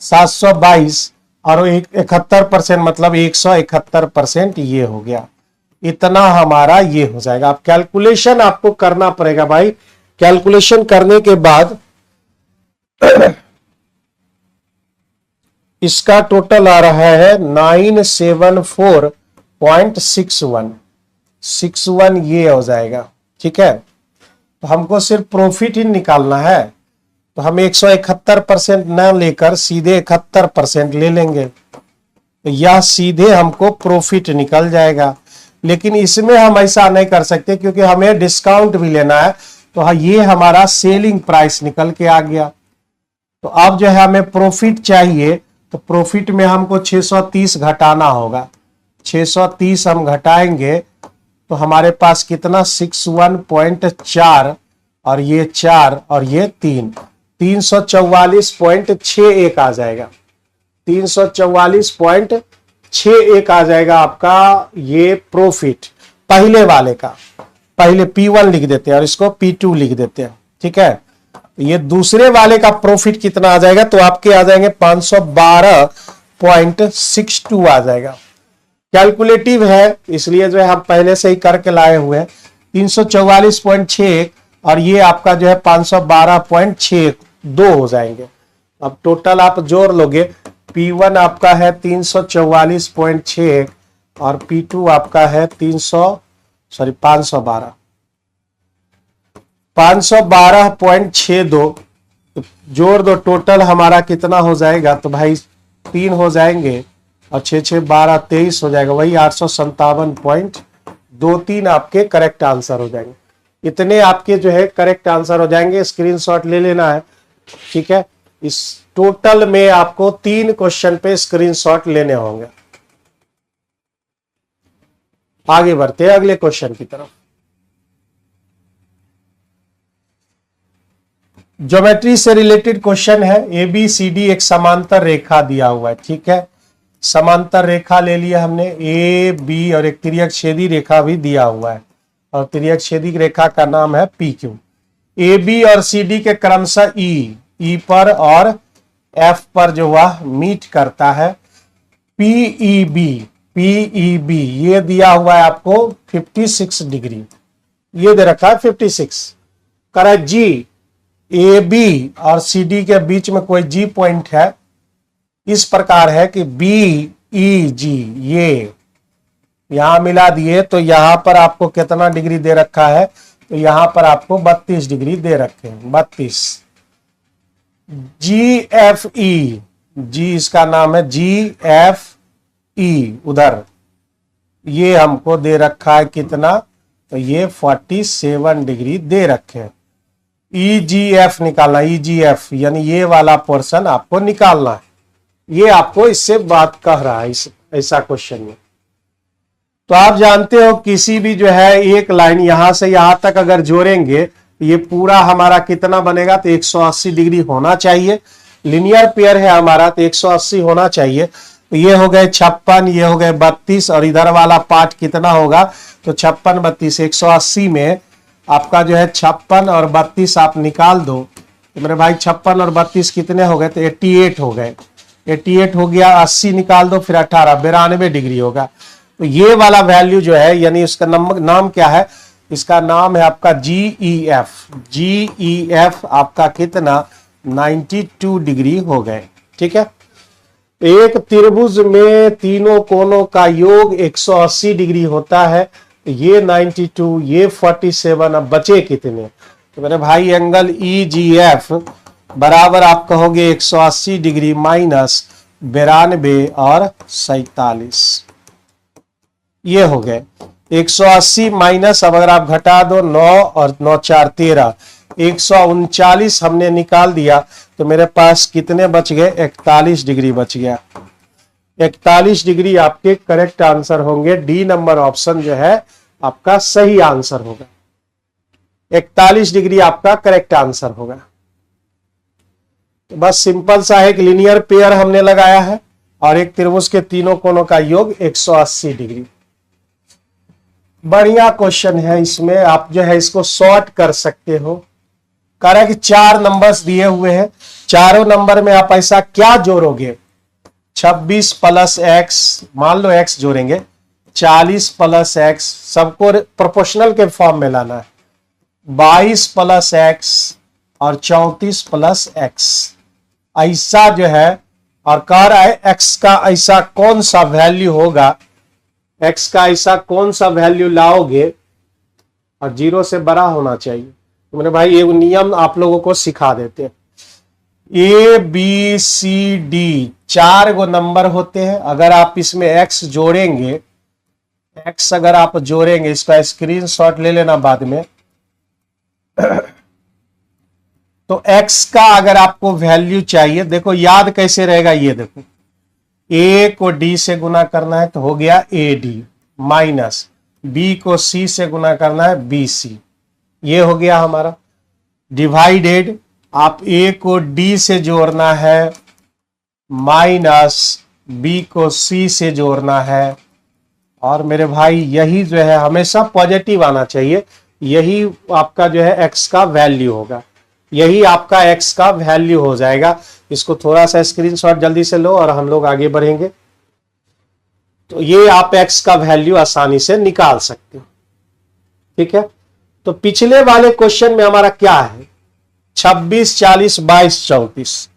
722 और 71% मतलब 171% ये हो गया। इतना हमारा ये हो जाएगा। अब कैलकुलेशन आपको करना पड़ेगा भाई। कैलकुलेशन करने के बाद इसका टोटल आ रहा है 974.61 ये हो जाएगा। ठीक है, तो हमको सिर्फ प्रॉफिट ही निकालना है, तो हम 171% न लेकर सीधे 71% ले लेंगे, तो यह सीधे हमको प्रॉफिट निकल जाएगा। लेकिन इसमें हम ऐसा नहीं कर सकते क्योंकि हमें डिस्काउंट भी लेना है। तो हाँ, ये हमारा सेलिंग प्राइस निकल के आ गया। तो अब जो है हमें प्रॉफिट चाहिए, तो प्रॉफिट में हमको 630 घटाना होगा। 630 हम घटाएंगे तो हमारे पास कितना 61.4 और ये 4 और ये 344.61 आ जाएगा। 344.61 आ जाएगा आपका ये प्रॉफिट पहले वाले का। पहले P1 लिख देते हैं और इसको P2 लिख देते हैं, ठीक है। ये दूसरे वाले का प्रॉफिट कितना आ जाएगा, तो आपके आ जाएंगे 512.62 आ जाएगा। कैलकुलेटिव है इसलिए जो है हम पहले से ही करके लाए हुए हैं। 344.61 और ये आपका जो है 512.62 हो जाएंगे। अब टोटल आप जोड़ लोगे, P1 आपका है 344.61 और P2 आपका है 512.62। जोड़ दो, टोटल हमारा कितना हो जाएगा, तो भाई 3 हो जाएंगे और 6 6 12 23 हो जाएगा, वही 857.23 आपके करेक्ट आंसर हो जाएंगे। इतने आपके जो है करेक्ट आंसर हो जाएंगे। स्क्रीनशॉट ले लेना है, ठीक है। इस टोटल में आपको 3 क्वेश्चन पे स्क्रीनशॉट लेने होंगे। आगे बढ़ते हैं अगले क्वेश्चन की तरफ। ज्योमेट्री से रिलेटेड क्वेश्चन है। ABCD एक समांतर रेखा दिया हुआ है, ठीक है। समांतर रेखा ले लिया हमने AB और एक तिर्यक छेदी रेखा भी दिया हुआ है और तिर्यक छेदी रेखा का नाम है PQ। AB और CD के क्रमशः E पर और F पर जो वह मीट करता है। PEB ये दिया हुआ है आपको 56 डिग्री, ये दे रखा है 56। करा G AB और CD के बीच में कोई G पॉइंट है, इस प्रकार है कि BEG ये यहां मिला दिए, तो यहां पर आपको कितना डिग्री दे रखा है, तो यहां पर आपको 32 डिग्री दे रखे हैं, 32। GFE, G इसका नाम है GFE, उधर ये हमको दे रखा है कितना, तो ये 47 डिग्री दे रखे हैं। EGF निकालना, EGF यानी ये वाला पोर्शन आपको निकालना है। ये आपको इससे बात कह रहा है ऐसा क्वेश्चन में। तो आप जानते हो किसी भी जो है एक लाइन यहां से यहां तक अगर जोड़ेंगे, ये पूरा हमारा कितना बनेगा, तो 180 डिग्री होना चाहिए। लिनियर पेयर है हमारा, तो 180 होना चाहिए। तो ये हो गए 56, ये हो गए 32 और इधर वाला पार्ट कितना होगा, तो 56 32 180 में आपका जो है 56 और 32 आप निकाल दो, तो मेरे भाई 56 और 32 कितने हो गए, तो 88 हो गए। 88 हो गया, 80 निकाल दो, फिर 18 92 डिग्री होगा। तो ये वाला वैल्यू जो है, यानी उसका नाम क्या है, इसका नाम है आपका GEF। GEF आपका कितना 92 डिग्री हो गए, ठीक है। एक त्रिभुज में तीनों कोणों का योग 180 डिग्री होता है। ये 92, ये 47, अब बचे कितने, तो मेरे भाई एंगल EGF बराबर आप कहोगे 180 डिग्री माइनस 92 और 47, ये हो गए 180 माइनस, अब अगर आप घटा दो 9 और 9 4 13, 139 हमने निकाल दिया, तो मेरे पास कितने बच गए, 41 डिग्री बच गया। 41 डिग्री आपके करेक्ट आंसर होंगे। डी नंबर ऑप्शन जो है आपका सही आंसर होगा। 41 डिग्री आपका करेक्ट आंसर होगा। तो बस सिंपल सा है कि लीनियर पेयर हमने लगाया है और एक त्रिभुज के तीनों कोणों का योग 180 डिग्री। बढ़िया क्वेश्चन है, इसमें आप जो है इसको शॉर्ट कर सकते हो। कह रहा है कि 4 नंबर्स दिए हुए हैं, चारों नंबर में आप ऐसा क्या जोड़ोगे, 26 प्लस एक्स, मान लो एक्स जोड़ेंगे, 40 प्लस एक्स, सबको प्रोपोर्शनल के फॉर्म में लाना है, 22 प्लस एक्स और 34 प्लस एक्स, ऐसा जो है। और कह रहा है एक्स का ऐसा कौन सा वैल्यू होगा, एक्स का ऐसा कौन सा वैल्यू लाओगे और 0 से बड़ा होना चाहिए। तो मेरे भाई ये नियम आप लोगों को सिखा देते हैं। ABCD 4 गो नंबर होते हैं, अगर आप इसमें x जोड़ेंगे, एक्स अगर आप जोड़ेंगे, इसका स्क्रीनशॉट ले लेना बाद में। तो एक्स का अगर आपको वैल्यू चाहिए, देखो याद कैसे रहेगा, ये देखो ए को डी से गुना करना है तो हो गया ए डी, माइनस बी को सी से गुना करना है बी सी, ये हो गया हमारा। डिवाइडेड आप ए को डी से जोड़ना है, माइनस बी को सी से जोड़ना है। और मेरे भाई यही जो है हमेशा पॉजिटिव आना चाहिए, यही आपका जो है एक्स का वैल्यू होगा, यही आपका एक्स का वैल्यू हो जाएगा। इसको थोड़ा सा स्क्रीनशॉट जल्दी से लो और हम लोग आगे बढ़ेंगे। तो ये आप एक्स का वैल्यू आसानी से निकाल सकते हो, ठीक है। तो पिछले वाले क्वेश्चन में हमारा क्या है, 26, 40, 22, 34,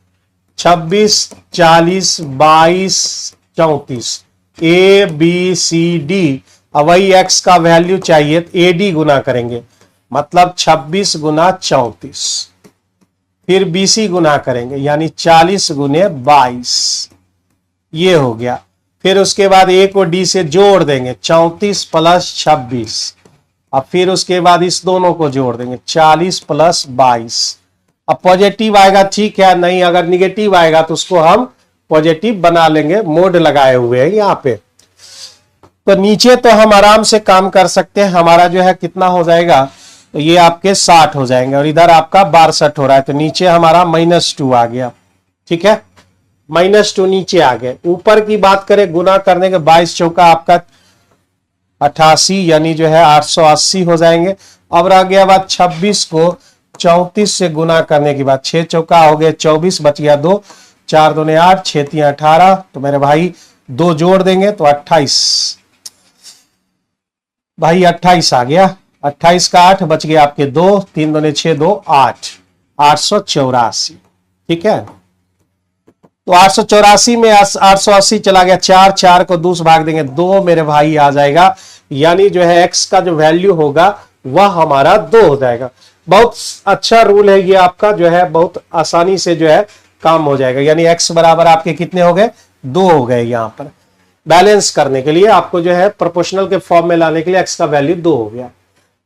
26, 40, 22, 34, ए बी सी डी। अब वही एक्स का वैल्यू चाहिए तो ए डी गुना करेंगे, मतलब 26 गुना 34, फिर बी सी गुना करेंगे यानी 40 गुने 22, ये हो गया। फिर उसके बाद ए को डी से जोड़ देंगे, 34 प्लस 26, अब फिर उसके बाद इस दोनों को जोड़ देंगे, 40 प्लस 22। अब पॉजिटिव आएगा ठीक है, नहीं अगर निगेटिव आएगा तो उसको हम पॉजिटिव बना लेंगे, मोड लगाए हुए हैं यहाँ पे। तो नीचे तो हम आराम से काम कर सकते हैं, हमारा जो है कितना हो जाएगा, तो ये आपके 60 हो जाएंगे और इधर आपका 62 हो रहा है, तो नीचे हमारा -2 आ गया, ठीक है। -2 नीचे आ गए। ऊपर की बात करें गुना करने के 22 चौका आपका 88 यानी जो है 880 हो जाएंगे। अब रह गया बात 26 को 34 से गुना करने के बाद 6 चौका हो गए 24, बच गया 2, 4 दूने 8, 6 3 18, तो मेरे भाई 2 जोड़ देंगे तो 28, भाई 28 आ गया। 28 का 8 बच गया आपके 2, 3 दूने 6, 2 8, 884, ठीक है। तो 884 में 880 चला गया, 4 4 को 2 से भाग देंगे 2 मेरे भाई आ जाएगा, यानी जो है एक्स का जो वैल्यू होगा वह हमारा 2 हो जाएगा। बहुत अच्छा रूल है ये आपका, जो है बहुत आसानी से जो है काम हो जाएगा, यानी एक्स बराबर आपके कितने हो गए, 2 हो गए। यहां पर बैलेंस करने के लिए आपको जो है प्रोपोर्शनल के फॉर्म में लाने के लिए एक्स का वैल्यू 2 हो गया।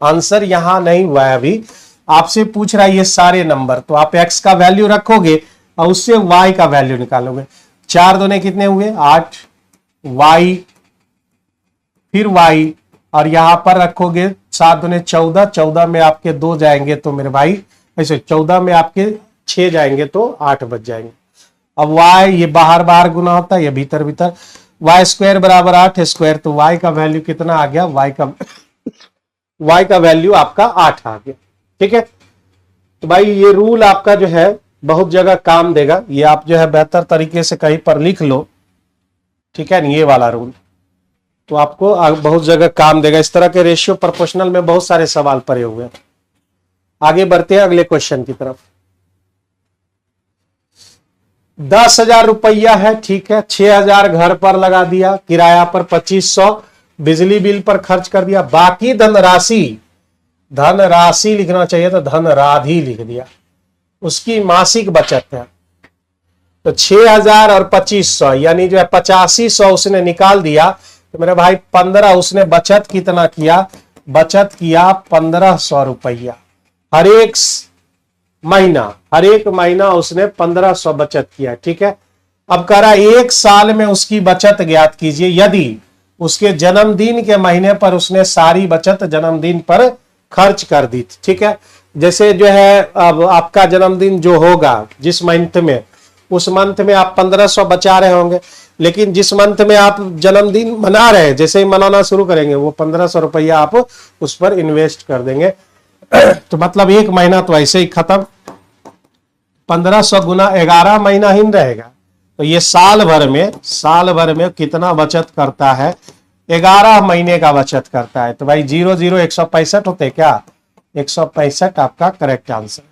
आंसर यहां नहीं हुआ है, अभी आपसे पूछ रहा है ये सारे नंबर, तो आप एक्स का वैल्यू रखोगे और उससे वाई का वैल्यू निकालोगे। 4 दूने कितने हुए 8, वाई, फिर वाई, और यहां पर रखोगे 7 दूने 14, 14 में आपके 2 जाएंगे तो मेरे भाई ऐसे 14 में आपके 6 जाएंगे तो 8 बच जाएंगे। अब वाई ये बाहर बाहर गुना होता है, ये भीतर भीतर, वाई स्क्वायर बराबर 8 स्क्वायर, तो वाई का वैल्यू कितना आ गया, वाई का वैल्यू आपका 8 आ गया, ठीक है। तो भाई ये रूल आपका जो है बहुत जगह काम देगा, ये आप जो है बेहतर तरीके से कहीं पर लिख लो, ठीक है। ये वाला रूल तो आपको बहुत जगह काम देगा। इस तरह के रेशियो प्रोपोर्शनल में बहुत सारे सवाल पड़े हुए हैं। आगे बढ़ते हैं अगले क्वेश्चन की तरफ। 10,000 रुपया है, ठीक है। 6,000 घर पर लगा दिया, किराया पर 2500, बिजली बिल पर खर्च कर दिया, बाकी धनराशि लिखना चाहिए तो धनराधि लिख दिया, उसकी मासिक बचत है। तो 6,000 और 2500 यानी जो है 8500 उसने निकाल दिया, तो मेरे भाई 15 उसने बचत कितना किया, बचत किया 1500 रुपया। हर एक महीना उसने 1500 बचत किया, ठीक है। अब कह रहा 1 साल में उसकी बचत ज्ञात कीजिए यदि उसके जन्मदिन के महीने पर उसने सारी बचत जन्मदिन पर खर्च कर दी, ठीक है। जैसे जो है अब आपका जन्मदिन जो होगा जिस मंथ में, उस मंथ में आप 1500 बचा रहे होंगे, लेकिन जिस मंथ में आप जन्मदिन मना रहे हैं, जैसे ही मनाना शुरू करेंगे वो 1500 रुपया आप उस पर इन्वेस्ट कर देंगे। तो मतलब 1 महीना तो ऐसे ही खत्म, 1500 गुना 11 महीना ही रहेगा। तो ये साल भर में कितना बचत करता है, 11 महीने का बचत करता है। तो भाई 0 0 165 होते क्या, 165 आपका करेक्ट आंसर।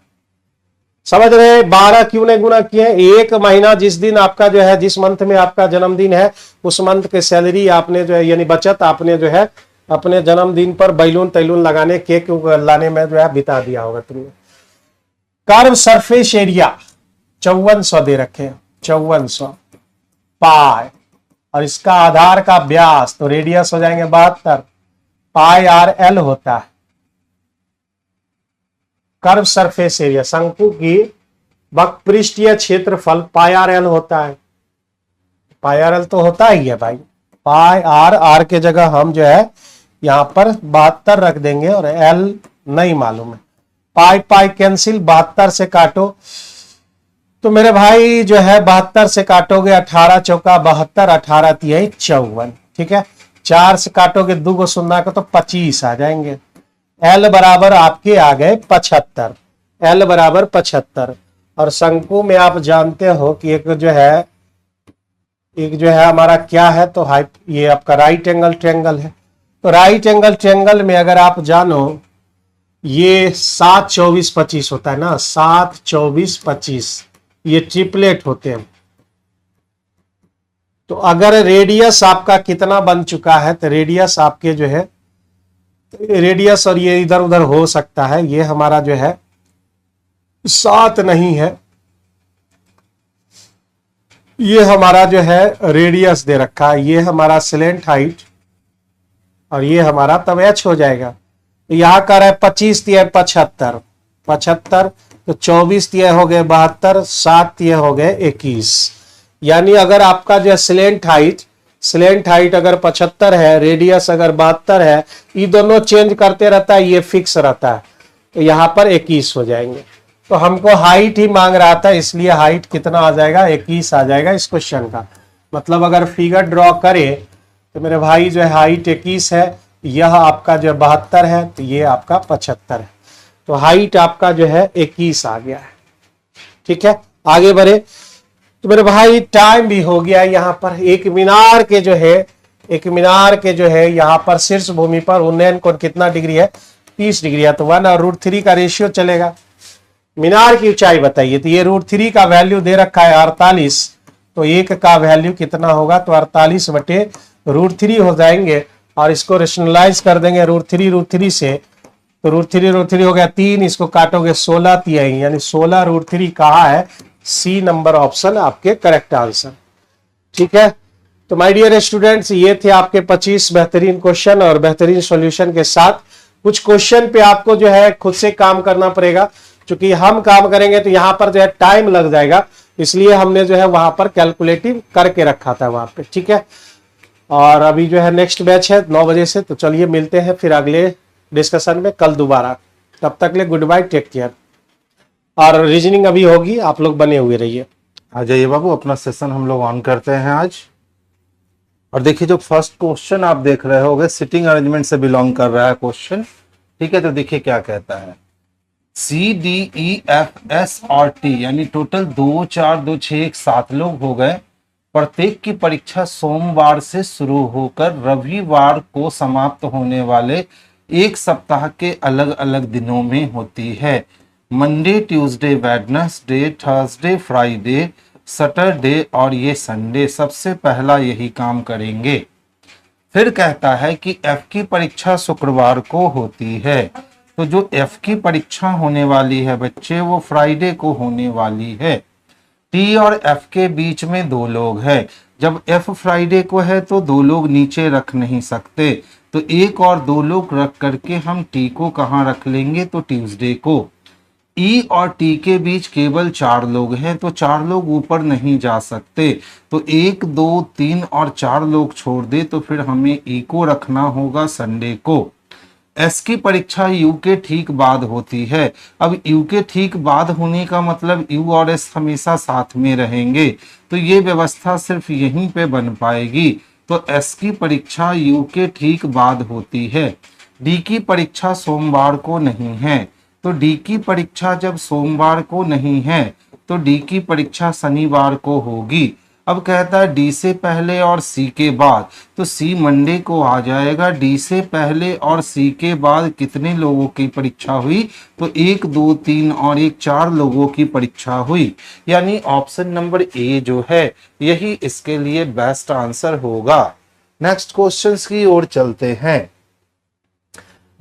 समझ रहे, 12 क्यों ने गुना किए, 1 महीना जिस दिन आपका जो है, जिस मंथ में आपका जन्मदिन है उस मंथ के सैलरी आपने जो है यानी बचत आपने जो है अपने जन्मदिन पर बैलून तैलून लगाने, केक लाने में जो है बिता दिया होगा तुमने। कर्व सरफेस एरिया 5400 दे रखे हैं, 5400 पाई और इसका आधार का व्यास, तो रेडियस हो जाएंगे 72, पाई आर एल होता है कर्व सरफेस एरिया, शंकु की वक्रपृष्ठीय क्षेत्रफल पाई आर एल होता है। पाई आर एल तो होता ही है भाई, पाई आर, आर के जगह हम जो है यहां पर 72 रख देंगे और एल नहीं मालूम है। पाई पाई कैंसिल, 72 से काटो तो मेरे भाई जो है 72 से काटोगे 18 चौका 72, 18 तिहाई 54, ठीक है। 4 से काटोगे 2 को सुनना को तो 25 आ जाएंगे। एल बराबर आपके आ गए 75, एल बराबर 75। और शंकु में आप जानते हो कि एक जो है हमारा क्या है, तो हाइट, ये आपका राइट एंगल ट्रायंगल है। तो राइट एंगल ट्रायंगल में अगर आप जानो ये 7 24 25 होता है ना, 7 24 25 ये ट्रिपलेट होते हैं। तो अगर रेडियस आपका कितना बन चुका है, तो रेडियस आपके जो है, रेडियस और ये इधर उधर हो सकता है, ये हमारा जो है 7 नहीं है, ये हमारा जो है रेडियस दे रखा है, ये हमारा स्लेंट हाइट और ये हमारा तब एच हो जाएगा। यहां का है 25 तिहाई 75, 75 तो 24 तिहाई हो गए 72, 7 तिहाई हो गए 21। यानी अगर आपका जो स्लेंट हाइट अगर 75 है, रेडियस अगर 72 है, ये दोनों चेंज करते रहता है, ये फिक्स रहता है, तो यहां पर 21 हो जाएंगे। तो हमको हाइट ही मांग रहा था, इसलिए हाइट कितना आ जाएगा, 21 आ जाएगा इस क्वेश्चन का। मतलब अगर फिगर ड्रॉ करे तो मेरे भाई जो है हाइट 21 है, यह आपका जो 72 है, तो ये आपका 75 है। तो हाइट आपका जो है 21 आ गया है, ठीक है। आगे बढ़े तो मेरे भाई टाइम भी हो गया यहाँ पर। एक मीनार के जो है यहाँ पर शीर्ष भूमि पर उन्नयन कोण कितना डिग्री है, 30 डिग्री है। तो 1 और √3 का रेशियो चलेगा। मीनार की ऊंचाई बताइए, तो ये √3 का वैल्यू दे रखा है 48, तो 1 का वैल्यू कितना होगा, तो 48 बटे √3 हो जाएंगे। और इसको रेशनलाइज कर देंगे √3 से, तो √3 हो गया 3, इसको काटोगे 16 तिहाई, यानी 16 √3 कहाँ है, सी नंबर ऑप्शन आपके करेक्ट आंसर, ठीक है। तो माय डियर स्टूडेंट्स, ये थे आपके 25 बेहतरीन क्वेश्चन और बेहतरीन सॉल्यूशन के साथ। कुछ क्वेश्चन पे आपको जो है खुद से काम करना पड़ेगा, क्योंकि हम काम करेंगे तो यहाँ पर जो है टाइम लग जाएगा, इसलिए हमने जो है वहां पर कैलकुलेटिव करके रखा था वहां पे, ठीक है। और अभी जो है नेक्स्ट बैच है 9 बजे से, तो चलिए मिलते हैं फिर अगले डिस्कशन में कल दोबारा। तब तक ले गुड बाय, टेक केयर। और रीजनिंग अभी होगी, आप लोग बने हुए रहिए। आ जाइए बाबू, अपना सेशन हम लोग ऑन करते हैं आज। और देखिए जो फर्स्ट क्वेश्चन आप देख रहे होगे, सिटिंग अरेंजमेंट से बिलोंग कर रहा है क्वेश्चन, ठीक है। तो देखिए क्या कहता है, CDEFS और T यानी टोटल 2 4 2 6 7 लोग हो गए। प्रत्येक की परीक्षा सोमवार से शुरू होकर रविवार को समाप्त होने वाले एक सप्ताह के अलग अलग दिनों में होती है। Monday, Tuesday, Wednesday, Thursday, Friday, Saturday और ये संडे। सबसे पहला यही काम करेंगे। फिर कहता है कि F की परीक्षा शुक्रवार को होती है। तो जो F की परीक्षा होने वाली है बच्चे, वो फ्राइडे को होने वाली है। T और F के बीच में 2 लोग हैं। जब F फ्राइडे को है तो 2 लोग नीचे रख नहीं सकते, तो 1 और 2 लोग रख करके हम T को कहाँ रख लेंगे, तो ट्यूसडे को। E और T के बीच केवल 4 लोग हैं, तो 4 लोग ऊपर नहीं जा सकते, तो 1 2 3 और 4 लोग छोड़ दे, तो फिर हमें E को रखना होगा संडे को। S की परीक्षा U के ठीक बाद होती है। अब U के ठीक बाद होने का मतलब U और S हमेशा साथ में रहेंगे, तो ये व्यवस्था सिर्फ यहीं पे बन पाएगी। तो S की परीक्षा U के ठीक बाद होती है। D की परीक्षा सोमवार को नहीं है, तो D की परीक्षा जब सोमवार को नहीं है तो D की परीक्षा शनिवार को होगी। अब कहता है D से पहले और C के बाद, तो C मंडे को आ जाएगा। D से पहले और C के बाद कितने लोगों की परीक्षा हुई, तो 1 2 3 और 1 4 लोगों की परीक्षा हुई। यानी ऑप्शन नंबर ए जो है यही इसके लिए बेस्ट आंसर होगा। नेक्स्ट क्वेश्चंस की ओर चलते हैं।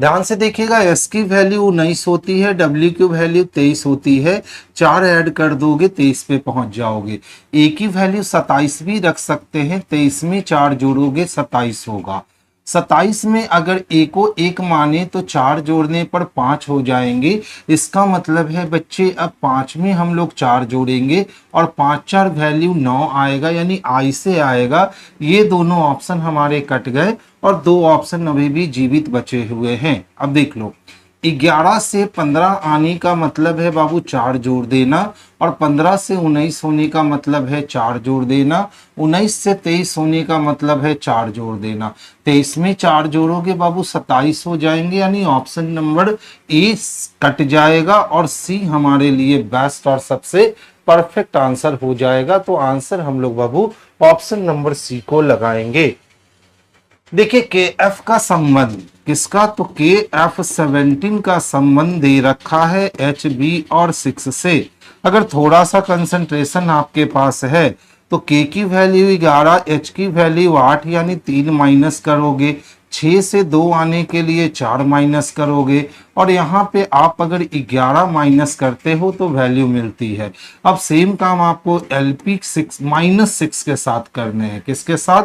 ध्यान से देखिएगा, एस की वैल्यू 19 होती है, डब्ल्यू की वैल्यू 23 होती है, 4 ऐड कर दोगे 23 पे पहुंच जाओगे। ए की वैल्यू 27 भी रख सकते हैं, 23 में 4 जोड़ोगे 27 होगा। 27 में अगर ए को 1 माने तो 4 जोड़ने पर 5 हो जाएंगे। इसका मतलब है बच्चे अब 5 में हम लोग 4 जोड़ेंगे और 5 4 वैल्यू 9 आएगा, यानी आई से आएगा। ये दोनों ऑप्शन हमारे कट गए और 2 ऑप्शन अभी भी जीवित बचे हुए हैं। अब देख लो, 11 से 15 आने का मतलब है बाबू 4 जोड़ देना, और 15 से 19 होने का मतलब है 4 जोड़ देना, 19 से 23 होने का मतलब है 4 जोड़ देना। 23 में 4 जोड़ोगे बाबू 27 हो जाएंगे, यानी ऑप्शन नंबर ए कट जाएगा और सी हमारे लिए बेस्ट और सबसे परफेक्ट आंसर हो जाएगा। तो आंसर हम लोग बाबू ऑप्शन नंबर सी को लगाएंगे। देखिए के एफ का संबंध किसका, तो के एफ 17 का संबंध दे रखा है एच बी और 6 से। अगर थोड़ा सा कंसंट्रेशन आपके पास है तो के की वैल्यू 11, एच की वैल्यू 8, यानी 3 माइनस करोगे, 6 से 2 आने के लिए 4 माइनस करोगे, और यहाँ पे आप अगर 11 माइनस करते हो तो वैल्यू मिलती है। अब सेम काम आपको LP -6 के साथ करने हैं। किसके साथ,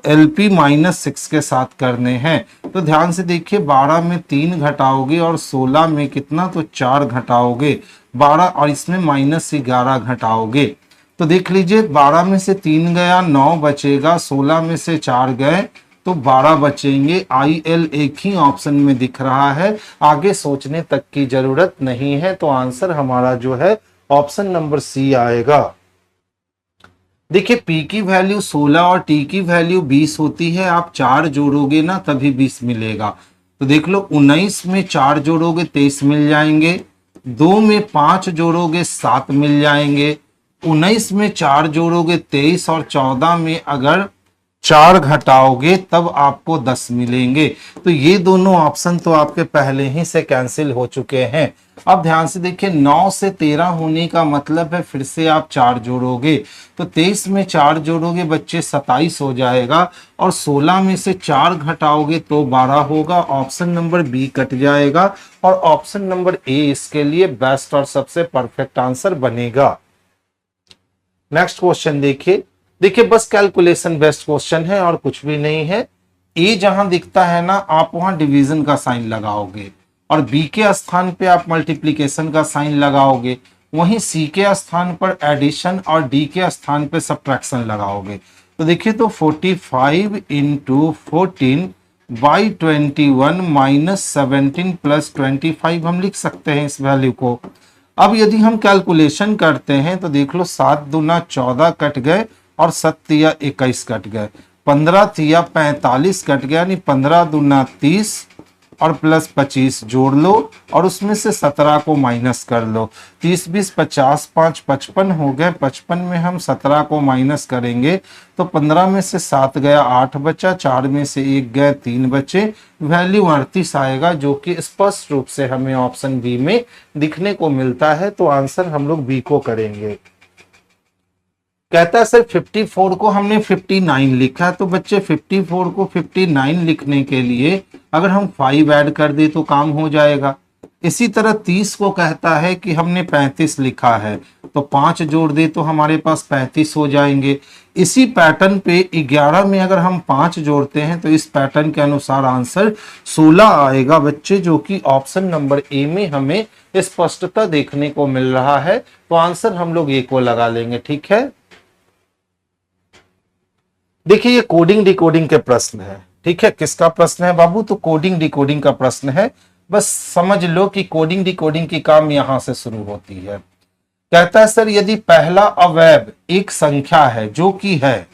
LP -6 के साथ करने हैं। तो ध्यान से देखिए, 12 में 3 घटाओगे और 16 में कितना, तो 4 घटाओगे, 12 और इसमें -11 घटाओगे। तो देख लीजिए, 12 में से 3 गया 9 बचेगा, 16 में से 4 गए तो 12 बचेंगे। IL एक ही ऑप्शन में दिख रहा है, आगे सोचने तक की जरूरत नहीं है। तो आंसर हमारा जो है ऑप्शन नंबर सी आएगा। देखिए P की वैल्यू 16 और T की वैल्यू 20 होती है। आप 4 जोड़ोगे ना तभी 20 मिलेगा। तो देख लो, 19 में 4 जोड़ोगे 23 मिल जाएंगे, 2 में 5 जोड़ोगे 7 मिल जाएंगे, 19 में 4 जोड़ोगे 23, और 14 में अगर 4 घटाओगे तब आपको 10 मिलेंगे। तो ये दोनों ऑप्शन तो आपके पहले ही से कैंसिल हो चुके हैं। अब ध्यान से देखिए, 9 से 13 होने का मतलब है फिर से आप 4 जोड़ोगे, तो 23 में 4 जोड़ोगे बच्चे 27 हो जाएगा, और 16 में से 4 घटाओगे तो 12 होगा। ऑप्शन नंबर बी कट जाएगा और ऑप्शन नंबर ए इसके लिए बेस्ट और सबसे परफेक्ट आंसर बनेगा। नेक्स्ट क्वेश्चन देखिए बस कैलकुलेशन बेस्ड क्वेश्चन है और कुछ भी नहीं है। ए जहां दिखता है ना, आप वहां डिवीजन का साइन लगाओगे, और बी के स्थान पे आप मल्टीप्लिकेशन का साइन लगाओगे, वहीं सी के स्थान पर एडिशन और डी के स्थान पे सब्ट्रैक्शन लगाओगे। तो देखिए, तो 45 इंटू 14 बाई 21 -17 प्लस 25 हम लिख सकते हैं इस वैल्यू को। अब यदि हम कैलकुलेशन करते हैं तो देख लो, 7 दूना 14 कट गए और 7 तिया 21 कट गए, 15 तिया 45 कट गया, यानी 15 दूना 30 और प्लस 25 जोड़ लो और उसमें से 17 को माइनस कर लो। 30 20 50 5 55 हो गए, 55 में हम 17 को माइनस करेंगे तो 15 में से 7 गया 8 बचा, 4 में से 1 गए 3 बचे, वैल्यू 38 आएगा, जो कि स्पष्ट रूप से हमें ऑप्शन बी में दिखने को मिलता है। तो आंसर हम लोग बी को करेंगे। कहता है सर 54 को हमने 59 लिखा, तो बच्चे 54 को 59 लिखने के लिए अगर हम 5 ऐड कर दे तो काम हो जाएगा। इसी तरह 30 को कहता है कि हमने 35 लिखा है, तो 5 जोड़ दे तो हमारे पास 35 हो जाएंगे। इसी पैटर्न पे 11 में अगर हम 5 जोड़ते हैं तो इस पैटर्न के अनुसार आंसर 16 आएगा बच्चे, जो कि ऑप्शन नंबर ए में हमें स्पष्टता देखने को मिल रहा है। तो आंसर हम लोग ए को लगा लेंगे। ठीक है, देखिए ये कोडिंग डिकोडिंग के प्रश्न है। ठीक है, किसका प्रश्न है बाबू, तो कोडिंग डिकोडिंग का प्रश्न है। बस समझ लो कि कोडिंग डिकोडिंग की काम यहां से शुरू होती है। कहता है सर यदि पहला अवयव एक संख्या है जो कि है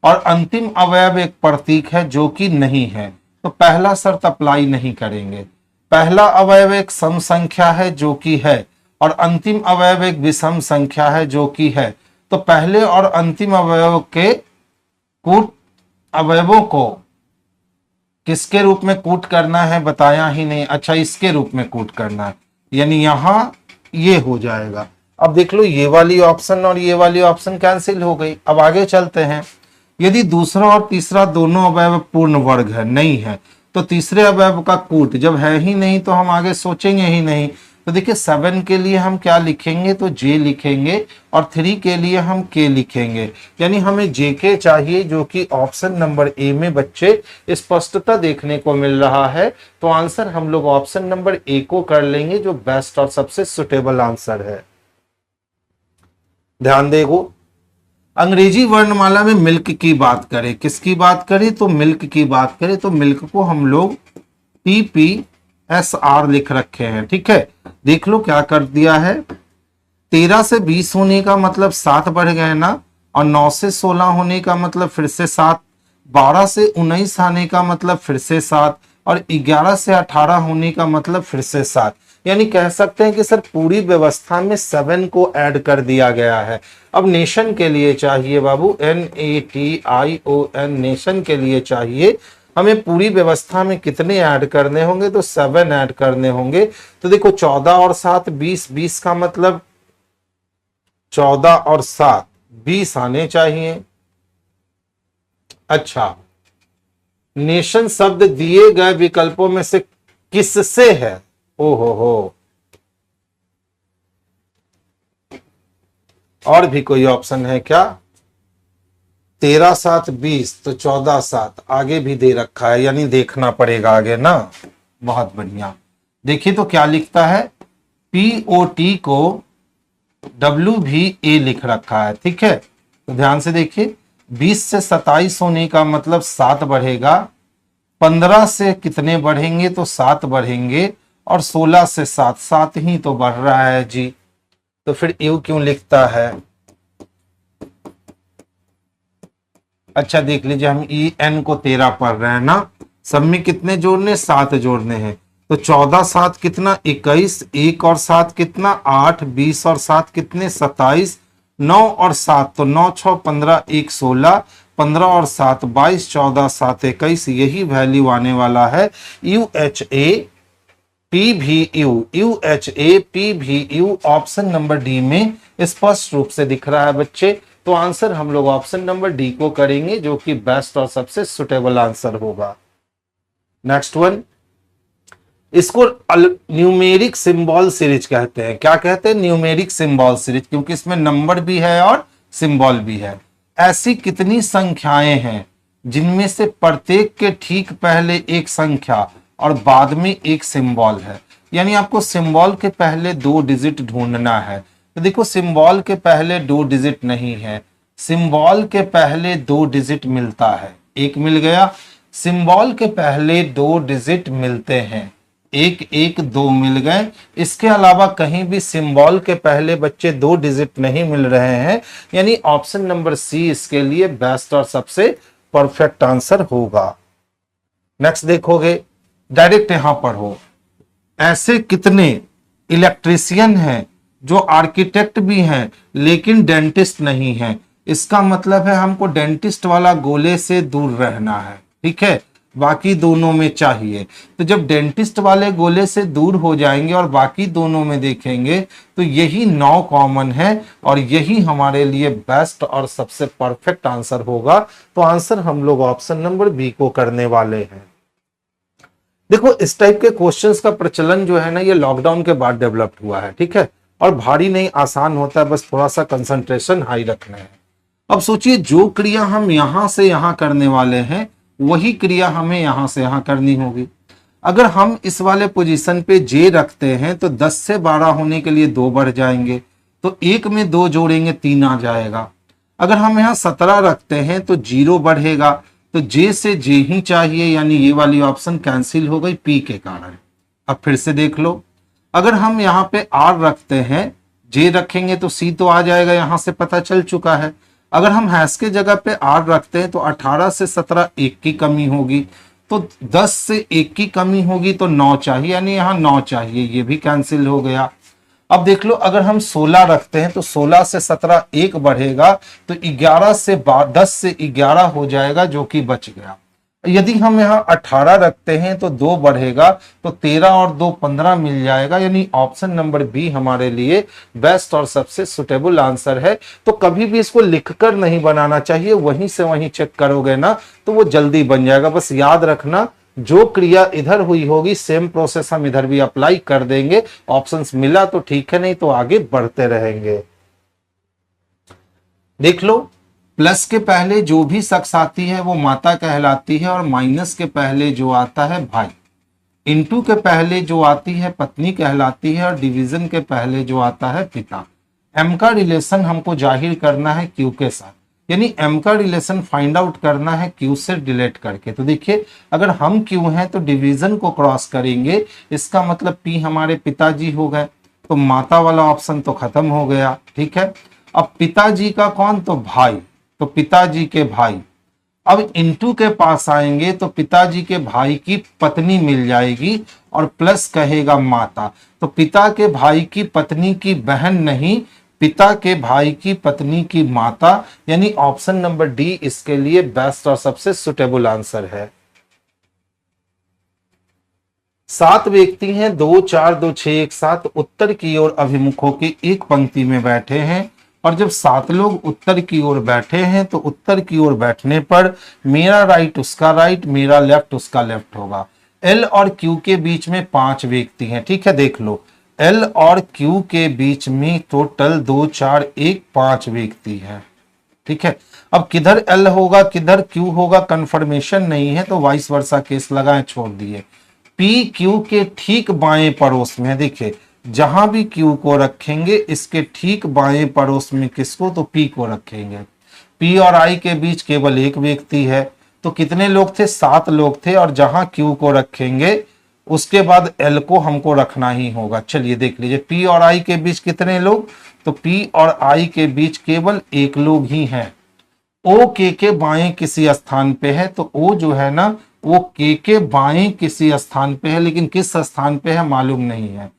और अंतिम अवयव एक प्रतीक है जो कि नहीं है, तो पहला शर्त अप्लाई नहीं करेंगे। पहला अवयव एक सम संख्या है जो कि है और अंतिम अवयव एक विषम संख्या है जो कि है, तो पहले और अंतिम अवयव के कूट अवयवों को किसके रूप में कूट करना है बताया ही नहीं। अच्छा, इसके रूप में कूट करना है, यानी यहां ये हो जाएगा। अब देख लो, ये वाली ऑप्शन और ये वाली ऑप्शन कैंसिल हो गई। अब आगे चलते हैं। यदि दूसरा और तीसरा दोनों अवयव पूर्ण वर्ग है, नहीं है, तो तीसरे अवयव का कूट जब है ही नहीं तो हम आगे सोचेंगे ही नहीं। तो देखिए 7 के लिए हम क्या लिखेंगे, तो जे लिखेंगे, और 3 के लिए हम के लिखेंगे, यानी हमें जे के चाहिए, जो कि ऑप्शन नंबर ए में बच्चे स्पष्टता देखने को मिल रहा है। तो आंसर हम लोग ऑप्शन नंबर ए को कर लेंगे, जो बेस्ट और सबसे सुटेबल आंसर है। ध्यान देगो, अंग्रेजी वर्णमाला में मिल्क की बात करें, किसकी बात करें, तो मिल्क की बात करें, तो मिल्क को हम लोग TPSR लिख रखे हैं। ठीक है, देख लो क्या कर दिया है, 13 से 20 होने का मतलब 7 बढ़ गए ना, और 9 से 16 होने का मतलब फिर से 7, 12 से 19 आने का मतलब फिर से 7, और 11 से 18 होने का मतलब फिर से 7। यानी कह सकते हैं कि सर पूरी व्यवस्था में 7 को ऐड कर दिया गया है। अब नेशन के लिए चाहिए बाबू, NATION, नेशन के लिए चाहिए हमें पूरी व्यवस्था में कितने ऐड करने होंगे, तो 7 ऐड करने होंगे। तो देखो 14 और 7 20, 20 का मतलब 14 और 7 20 आने चाहिए। अच्छा, नेशन शब्द दिए गए विकल्पों में से किससे है, हो और भी कोई ऑप्शन है क्या, 13 7 20, तो 14 7 आगे भी दे रखा है, यानी देखना पड़ेगा आगे ना। बहुत बढ़िया, देखिए तो क्या लिखता है, POT को WVA लिख रखा है। ठीक है, तो ध्यान से देखिए, 20 से 27 होने का मतलब 7 बढ़ेगा, 15 से कितने बढ़ेंगे, तो 7 बढ़ेंगे, और 16 से 7, 7 ही तो बढ़ रहा है जी, तो फिर यू क्यों लिखता है। अच्छा देख लीजिए, हम EN को 13 पढ़ रहे हैं ना, सब में कितने जोड़ने, 7 जोड़ने हैं, तो 14 7 कितना 21, 1 और 7 कितना 8, 20 और 7 कितने 27, 9 और 7 तो 9 6 15, 1 16, 15 और 7 22, 14 7 21, यही वैल्यू आने वाला है। UHA PVU option number D में स्पष्ट रूप से दिख रहा है बच्चे। तो आंसर हम लोग ऑप्शन नंबर डी को करेंगे, जो कि बेस्ट और सबसे सुटेबल आंसर होगा। नेक्स्ट वन, इसको न्यूमेरिक सिंबल सीरीज कहते हैं। क्या कहते हैं, न्यूमेरिक सिंबल सीरीज, क्योंकि इसमें नंबर भी है और सिंबल भी है। ऐसी कितनी संख्याएं हैं जिनमें से प्रत्येक के ठीक पहले एक संख्या और बाद में एक सिंबल है, यानी आपको सिंबल के पहले 2 डिजिट ढूंढना है। तो देखो सिंबल के पहले 2 डिजिट नहीं है, सिंबल के पहले 2 डिजिट मिलता है, एक मिल गया, सिंबल के पहले 2 डिजिट मिलते हैं, 1 1 2 मिल गए। इसके अलावा कहीं भी सिंबल के पहले बच्चे 2 डिजिट नहीं मिल रहे हैं, यानी ऑप्शन नंबर सी इसके लिए बेस्ट और सबसे परफेक्ट आंसर होगा। नेक्स्ट देखोगे, डायरेक्ट यहां पढ़ो, ऐसे कितने इलेक्ट्रीशियन हैं जो आर्किटेक्ट भी हैं लेकिन डेंटिस्ट नहीं हैं। इसका मतलब है हमको डेंटिस्ट वाला गोले से दूर रहना है, ठीक है, बाकी दोनों में चाहिए। तो जब डेंटिस्ट वाले गोले से दूर हो जाएंगे और बाकी दोनों में देखेंगे तो यही 9 कॉमन है और यही हमारे लिए बेस्ट और सबसे परफेक्ट आंसर होगा। तो आंसर हम लोग ऑप्शन नंबर बी को करने वाले हैं। देखो इस टाइप के क्वेश्चंस का प्रचलन जो है ना, ये लॉकडाउन के बाद डेवलप हुआ है, ठीक है, और भारी नहीं, आसान होता है, बस थोड़ा सा कंसंट्रेशन हाई रखना है। अब सोचिए, जो क्रिया हम यहां से यहां करने वाले हैं वही क्रिया हमें यहां से यहां करनी होगी। अगर हम इस वाले पोजीशन पे जे रखते हैं तो 10 से 12 होने के लिए 2 बढ़ जाएंगे, तो 1 में 2 जोड़ेंगे 3 आ जाएगा। अगर हम यहाँ 17 रखते हैं तो 0 बढ़ेगा, तो जे से जे ही चाहिए, यानी ये वाली ऑप्शन कैंसिल हो गई पी के कारण। अब फिर से देख लो, अगर हम यहाँ पे आर रखते हैं, जे रखेंगे तो सी तो आ जाएगा, यहां से पता चल चुका है। अगर हम हैश के जगह पे आर रखते हैं तो 18 से 17 1 की कमी होगी, तो 10 से 1 की कमी होगी तो 9 चाहिए, यानी यहाँ 9 चाहिए, ये भी कैंसिल हो गया। अब देख लो, अगर हम 16 रखते हैं तो 16 से 17 1 बढ़ेगा, तो 11 से 10 से 11 हो जाएगा, जो कि बच गया। यदि हम यहाँ 18 रखते हैं तो 2 बढ़ेगा, तो 13 और 2 15 मिल जाएगा, यानी ऑप्शन नंबर बी हमारे लिए बेस्ट और सबसे सुटेबल आंसर है। तो कभी भी इसको लिखकर नहीं बनाना चाहिए, वहीं से वहीं चेक करोगे ना तो वो जल्दी बन जाएगा। बस याद रखना, जो क्रिया इधर हुई होगी सेम प्रोसेस हम इधर भी अप्लाई कर देंगे। ऑप्शंस मिला तो ठीक है, नहीं तो आगे बढ़ते रहेंगे। देख लो, प्लस के पहले जो भी शख्स आती है वो माता कहलाती है, और माइनस के पहले जो आता है भाई, इनटू के पहले जो आती है पत्नी कहलाती है, और डिवीजन के पहले जो आता है पिता। एम का रिलेशन हमको जाहिर करना है क्यू के साथ, यानी एम का रिलेशन फाइंड आउट करना है क्यू से डिलीट करके। तो देखिए, अगर हम क्यू हैं तो डिवीजन को क्रॉस करेंगे, इसका मतलब पी हमारे पिताजी हो गए, तो माता वाला ऑप्शन तो खत्म हो गया। ठीक है, अब पिताजी का कौन, तो भाई, तो पिताजी के भाई। अब इनटू के पास आएंगे तो पिताजी के भाई की पत्नी मिल जाएगी, और प्लस कहेगा माता, तो पिता के भाई की पत्नी की बहन नहीं, पिता के भाई की पत्नी की माता, यानी ऑप्शन नंबर डी इसके लिए बेस्ट और सबसे सुटेबल आंसर है। 7 व्यक्ति हैं, 2 4 2 6 एक साथ उत्तर की ओर अभिमुखों की एक पंक्ति में बैठे हैं, और जब 7 लोग उत्तर की ओर बैठे हैं तो उत्तर की ओर बैठने पर मेरा राइट उसका राइट, मेरा लेफ्ट उसका लेफ्ट होगा। एल और क्यू के बीच में 5 व्यक्ति हैं। ठीक है, देख लो, एल और क्यू के बीच में टोटल 2 4 1 5 व्यक्ति हैं। ठीक है, अब किधर एल होगा किधर क्यू होगा कंफर्मेशन नहीं है, तो वाइस वर्सा केस लगाए छोड़ दिए। पी क्यू के ठीक बाएं पड़ोस में है, देखिए जहां भी क्यू को रखेंगे इसके ठीक बाएं पड़ोस में किसको, तो पी को रखेंगे। पी और आई के बीच केवल एक व्यक्ति है, तो कितने लोग थे, 7 लोग थे, और जहां क्यू को रखेंगे उसके बाद एल को हमको रखना ही होगा। चलिए देख लीजिए, पी और आई के बीच कितने लोग, तो पी और आई के बीच केवल एक लोग ही हैं। ओ के बाएं किसी स्थान पे है, तो ओ जो है ना वो के बाएं किसी स्थान पे है, लेकिन किस स्थान पे है मालूम नहीं है।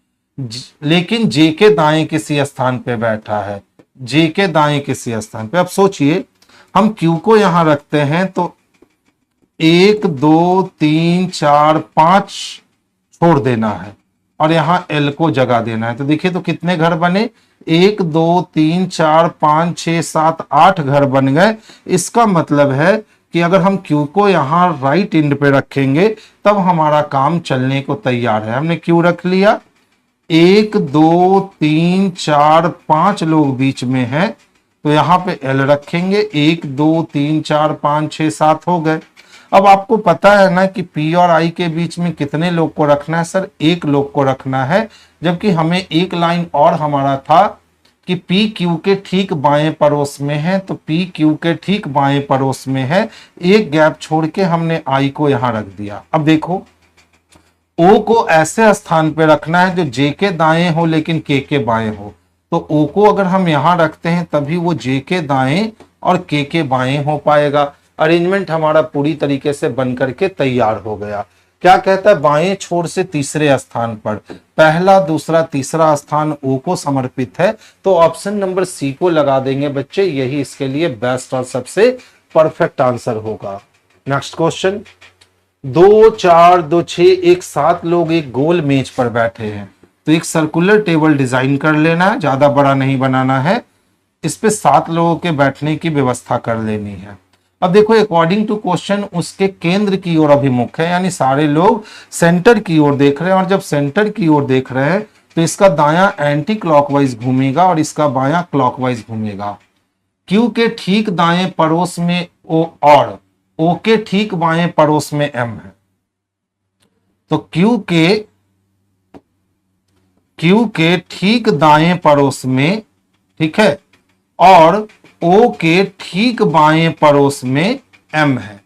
लेकिन जे के दाएं किसी स्थान पे बैठा है, जे के दाएं किसी स्थान पे। अब सोचिए, हम क्यू को यहां रखते हैं तो 1 2 3 4 5 छोड़ देना है, और यहां एल को जगह देना है। तो देखिए, तो कितने घर बने, 1 2 3 4 5 6 7 8 घर बन गए। इसका मतलब है कि अगर हम क्यू को यहां राइट एंड पे रखेंगे तब हमारा काम चलने को तैयार है। हमने क्यू रख लिया, 1 2 3 4 5 लोग बीच में हैं, तो यहां पे एल रखेंगे, 1 2 3 4 5 6 7 हो गए। अब आपको पता है ना कि पी और आई के बीच में कितने लोग को रखना है, सर एक लोग को रखना है, जबकि हमें एक लाइन और हमारा था कि पी क्यू के ठीक बाएं पड़ोस में है, तो पी क्यू के ठीक बाएं पड़ोस में है, एक गैप छोड़ के हमने आई को यहां रख दिया। अब देखो, ओ को ऐसे स्थान पे रखना है जो जे के दाएं हो लेकिन के बाएं हो, तो ओ को अगर हम यहां रखते हैं तभी वो जे के दाएं और के बाएं हो पाएगा। अरेंजमेंट हमारा पूरी तरीके से बन करके तैयार हो गया। क्या कहता है, बाएं छोर से तीसरे स्थान पर पहला दूसरा तीसरा स्थान ओ को समर्पित है, तो ऑप्शन नंबर सी को लगा देंगे बच्चे, यही इसके लिए बेस्ट और सबसे परफेक्ट आंसर होगा। नेक्स्ट क्वेश्चन, 2 4 2 6 एक 7 लोग एक गोल मेज पर बैठे हैं, तो एक सर्कुलर टेबल डिजाइन कर लेना है, ज्यादा बड़ा नहीं बनाना है, इस पे 7 लोगों के बैठने की व्यवस्था कर लेनी है। अब देखो, अकॉर्डिंग टू क्वेश्चन उसके केंद्र की ओर अभिमुख है, यानी सारे लोग सेंटर की ओर देख रहे हैं, और जब सेंटर की ओर देख रहे हैं तो इसका दायां एंटी क्लॉकवाइज घूमेगा और इसका बायां क्लॉकवाइज घूमेगा। क्यू के ठीक दाएं पड़ोस में ओ और ओ के ठीक बाएं पड़ोस में एम है, तो क्यू के ठीक दाएं पड़ोस में, ठीक है, और ओ के ठीक बाएं पड़ोस में एम है।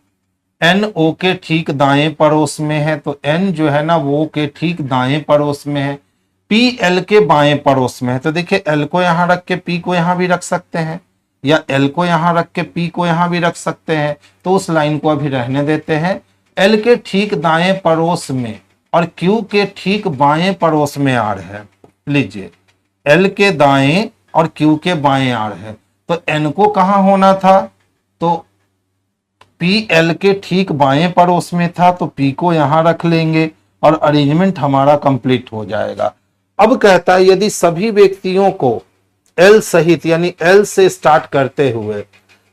एन ओ के ठीक दाएं पड़ोस में है, तो एन जो है ना वो के ठीक दाएं पड़ोस में है। पी एल के बाएं पड़ोस में है, तो देखिए एल को यहां रख के पी को यहां भी रख सकते हैं, या एल को यहां रख के पी को यहां भी रख सकते हैं, तो उस लाइन को अभी रहने देते हैं। एल के ठीक दाएं पड़ोस में और क्यू के ठीक बाएं पड़ोस में आर है। लीजिए, एल के दाएं और क्यू के बाएं आर है, तो एन को कहां होना था, तो पी एल के ठीक बाएं पड़ोस में था, तो पी को यहां रख लेंगे और अरेंजमेंट हमारा कंप्लीट हो जाएगा। अब कहता है, यदि सभी व्यक्तियों को एल सहित, यानी एल से स्टार्ट करते हुए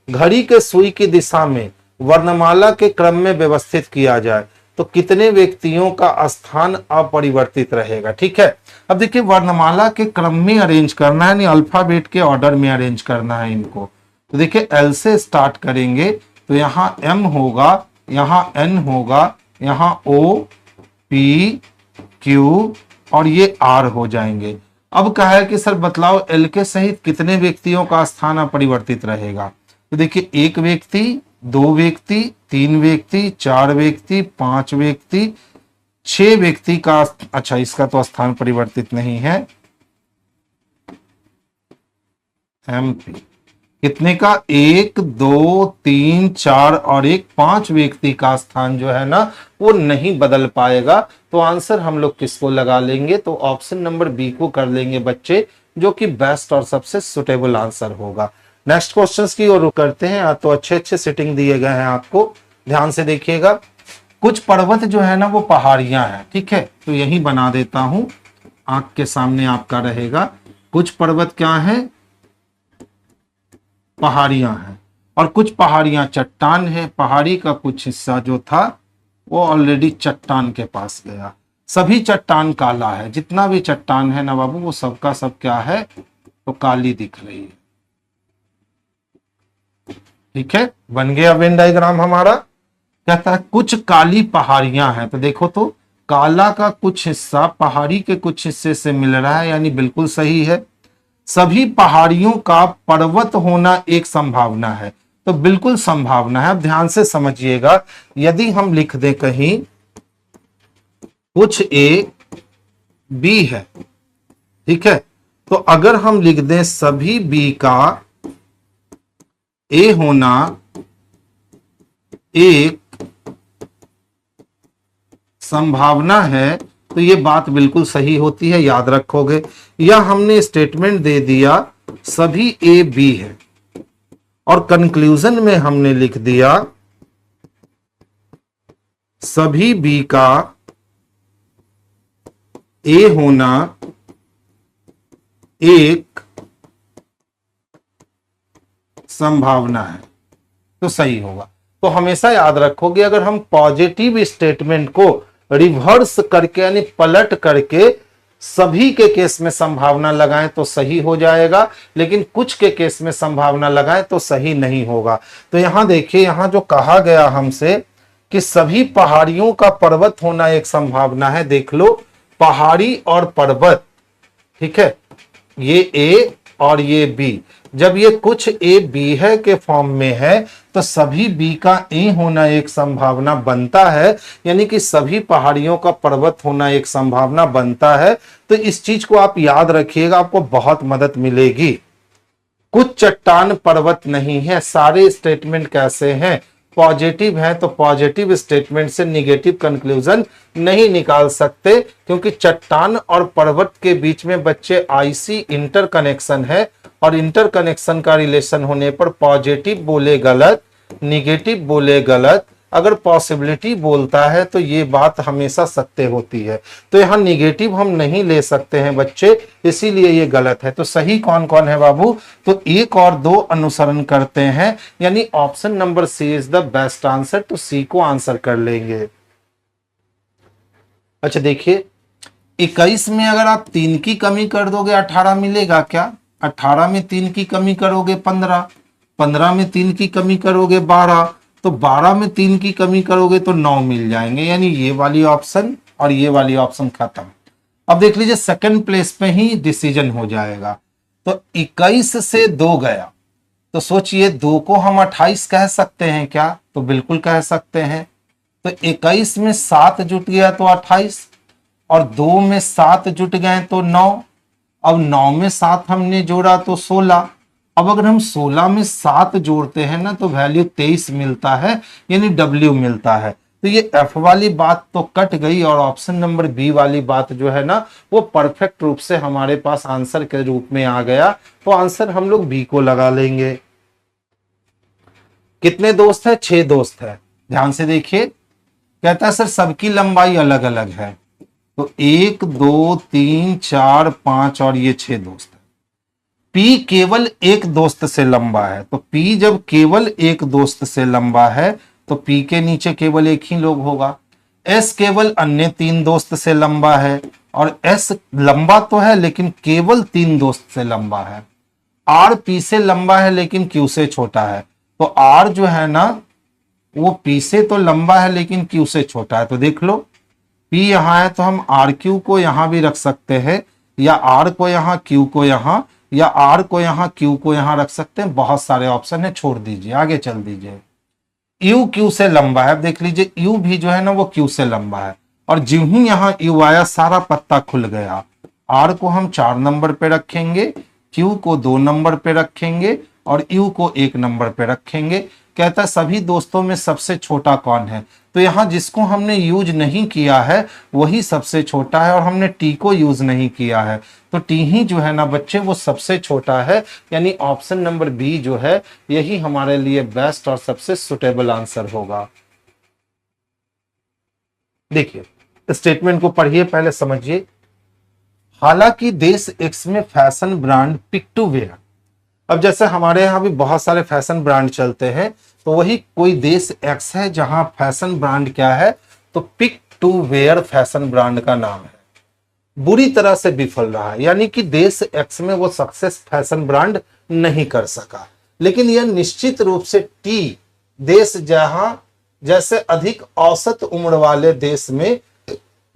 घड़ी के सुई की दिशा में वर्णमाला के क्रम में व्यवस्थित किया जाए, तो कितने व्यक्तियों का स्थान अपरिवर्तित रहेगा। ठीक है, अब देखिए वर्णमाला के क्रम में अरेंज करना है, यानी अल्फाबेट के ऑर्डर में अरेंज करना है इनको। तो देखिए एल से स्टार्ट करेंगे तो यहाँ एम होगा, यहाँ एन होगा, यहाँ ओ पी क्यू और ये आर हो जाएंगे। अब कहा है कि सर बतलाओ एल के सहित कितने व्यक्तियों का स्थान अपरिवर्तित रहेगा। तो देखिए एक व्यक्ति, दो व्यक्ति, तीन व्यक्ति, चार व्यक्ति, पांच व्यक्ति, 6 व्यक्ति का, अच्छा इसका तो स्थान परिवर्तित नहीं है, एमपी कितने का, 1 2 3 4 और 1 5 व्यक्ति का स्थान जो है ना वो नहीं बदल पाएगा। तो आंसर हम लोग किसको लगा लेंगे, तो ऑप्शन नंबर बी को कर लेंगे बच्चे, जो कि बेस्ट और सबसे सुटेबल आंसर होगा। नेक्स्ट क्वेश्चंस की ओर करते हैं। तो अच्छे अच्छे सेटिंग दिए गए हैं आपको, ध्यान से देखिएगा। कुछ पर्वत जो है ना वो पहाड़ियां हैं, ठीक है, तो यही बना देता हूं, आंख के सामने आपका रहेगा। कुछ पर्वत क्या है, पहाड़ियां हैं, और कुछ पहाड़ियां चट्टान है। पहाड़ी का कुछ हिस्सा जो था वो ऑलरेडी चट्टान के पास गया। सभी चट्टान काला है, जितना भी चट्टान है ना बाबू वो सबका सब क्या है, तो काली दिख रही है। ठीक है, बन गया वेन डायग्राम हमारा। कहता है कुछ काली पहाड़ियां हैं, तो देखो तो काला का कुछ हिस्सा पहाड़ी के कुछ हिस्से से मिल रहा है, यानी बिल्कुल सही है। सभी पहाड़ियों का पर्वत होना एक संभावना है, तो बिल्कुल संभावना है। अब ध्यान से समझिएगा, यदि हम लिख दें कहीं कुछ ए बी है, ठीक है, तो अगर हम लिख दें सभी बी का ए होना एक संभावना है, तो ये बात बिल्कुल सही होती है, याद रखोगे। या हमने स्टेटमेंट दे दिया सभी ए बी है, और कंक्लूजन में हमने लिख दिया सभी बी का ए होना एक संभावना है, तो सही होगा। तो हमेशा याद रखोगे, अगर हम पॉजिटिव स्टेटमेंट को रिवर्स करके यानी पलट करके सभी के केस में संभावना लगाएं तो सही हो जाएगा, लेकिन कुछ के केस में संभावना लगाएं तो सही नहीं होगा। तो यहां देखिए, यहां जो कहा गया हमसे कि सभी पहाड़ियों का पर्वत होना एक संभावना है, देख लो पहाड़ी और पर्वत, ठीक है, ये ए और ये बी, जब ये कुछ ए बी है के फॉर्म में है तो सभी बी का ए होना एक संभावना बनता है, यानी कि सभी पहाड़ियों का पर्वत होना एक संभावना बनता है। तो इस चीज को आप याद रखिएगा, आपको बहुत मदद मिलेगी। कुछ चट्टान पर्वत नहीं है, सारे स्टेटमेंट कैसे हैं, पॉजिटिव है, तो पॉजिटिव स्टेटमेंट से निगेटिव कंक्लूजन नहीं निकाल सकते, क्योंकि चट्टान और पर्वत के बीच में बच्चे आईसी इंटरकनेक्शन है, और इंटरकनेक्शन का रिलेशन होने पर पॉजिटिव बोले गलत, निगेटिव बोले गलत, अगर पॉसिबिलिटी बोलता है तो ये बात हमेशा सत्य होती है। तो यहां निगेटिव हम नहीं ले सकते हैं बच्चे, इसीलिए ये गलत है। तो सही कौन कौन है बाबू, तो 1 और 2 अनुसरण करते हैं, यानी option number C is the best answer. तो सी को आंसर कर लेंगे। अच्छा देखिए, 21 में अगर आप 3 की कमी कर दोगे 18 मिलेगा क्या, 18 में 3 की कमी करोगे 15, 15 में 3 की कमी करोगे 12, तो 12 में 3 की कमी करोगे तो 9 मिल जाएंगे, यानी ये वाली ऑप्शन और ये वाली ऑप्शन खत्म। अब देख लीजिए सेकंड प्लेस पे ही डिसीजन हो जाएगा। तो 21 से 2 गया, तो सोचिए 2 को हम 28 कह सकते हैं क्या, तो बिल्कुल कह सकते हैं। तो 21 में 7 जुट गया तो 28, और 2 में 7 जुट गए तो 9, अब 9 में 7 हमने जोड़ा तो 16। अब अगर हम 16 में 7 जोड़ते हैं ना तो वैल्यू 23 मिलता है, यानी W मिलता है। तो ये F वाली बात तो कट गई, और ऑप्शन नंबर बी वाली बात जो है ना वो परफेक्ट रूप से हमारे पास आंसर के रूप में आ गया। तो आंसर हम लोग बी को लगा लेंगे। कितने दोस्त है, 6 दोस्त है। ध्यान से देखिए, कहता है सर सबकी लंबाई अलग अलग है, तो 1 2 3 4 5 और ये 6 दोस्त है। P केवल एक दोस्त से लंबा है, तो P जब केवल एक दोस्त से लंबा है तो P के नीचे केवल एक ही लोग होगा। एस केवल अन्य 3 दोस्त से लंबा है, और एस लंबा तो है लेकिन केवल 3 दोस्त से लंबा है। आर पी से लंबा है लेकिन क्यू से छोटा है। तो आर जो है ना वो पी से तो लंबा है लेकिन क्यू से छोटा है। तो देख लो पी यहां है तो हम आर क्यू को यहां भी रख सकते हैं, या आर को यहां क्यू को यहां, या आर को यहां क्यू को यहां रख सकते हैं। बहुत सारे ऑप्शन है, छोड़ दीजिए, आगे चल दीजिए। यू क्यू से लंबा है, अब देख लीजिए यू भी जो है ना वो क्यू से लंबा है, और जो ही यहां यू आया सारा पत्ता खुल गया। आर को हम 4 नंबर पे रखेंगे, क्यू को 2 नंबर पे रखेंगे, और यू को 1 नंबर पे रखेंगे। कहता है सभी दोस्तों में सबसे छोटा कौन है। तो यहां जिसको हमने यूज नहीं किया है वही सबसे छोटा है, और हमने टी को यूज नहीं किया है, तो टी ही जो है ना बच्चे वो सबसे छोटा है। यानी ऑप्शन नंबर बी जो है यही हमारे लिए बेस्ट और सबसे सुटेबल आंसर होगा। देखिए स्टेटमेंट को पढ़िए, पहले समझिए। हालांकि देश एक्स में fashion brand pick to wear, अब जैसे हमारे यहाँ भी बहुत सारे फैशन ब्रांड चलते हैं, तो वही कोई देश एक्स है जहां फैशन ब्रांड क्या है, तो pick to wear fashion brand का नाम है, बुरी तरह से विफल रहा है। यानी कि देश एक्स में वो सक्सेस फैशन ब्रांड नहीं कर सका। लेकिन यह निश्चित रूप से टी देश जहां जैसे अधिक औसत उम्र वाले देश में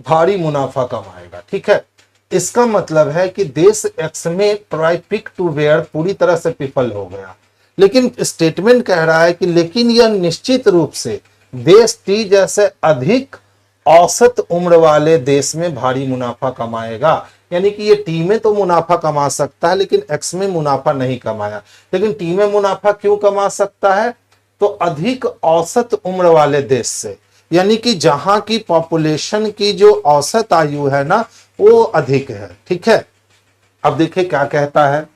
भारी मुनाफा कमाएगा। ठीक है, इसका मतलब है कि देश एक्स में पिक टू वेयर पूरी तरह से विफल हो गया। लेकिन स्टेटमेंट कह रहा है कि लेकिन यह निश्चित रूप से देश टी जैसे अधिक औसत उम्र वाले देश में भारी मुनाफा कमाएगा। यानी कि ये टी में तो मुनाफा कमा सकता है लेकिन एक्स में मुनाफा नहीं कमाया। लेकिन टी में मुनाफा क्यों कमा सकता है, तो अधिक औसत उम्र वाले देश से, यानी कि जहां की पॉपुलेशन की जो औसत आयु है ना वो अधिक है। ठीक है, अब देखिए क्या कहता है,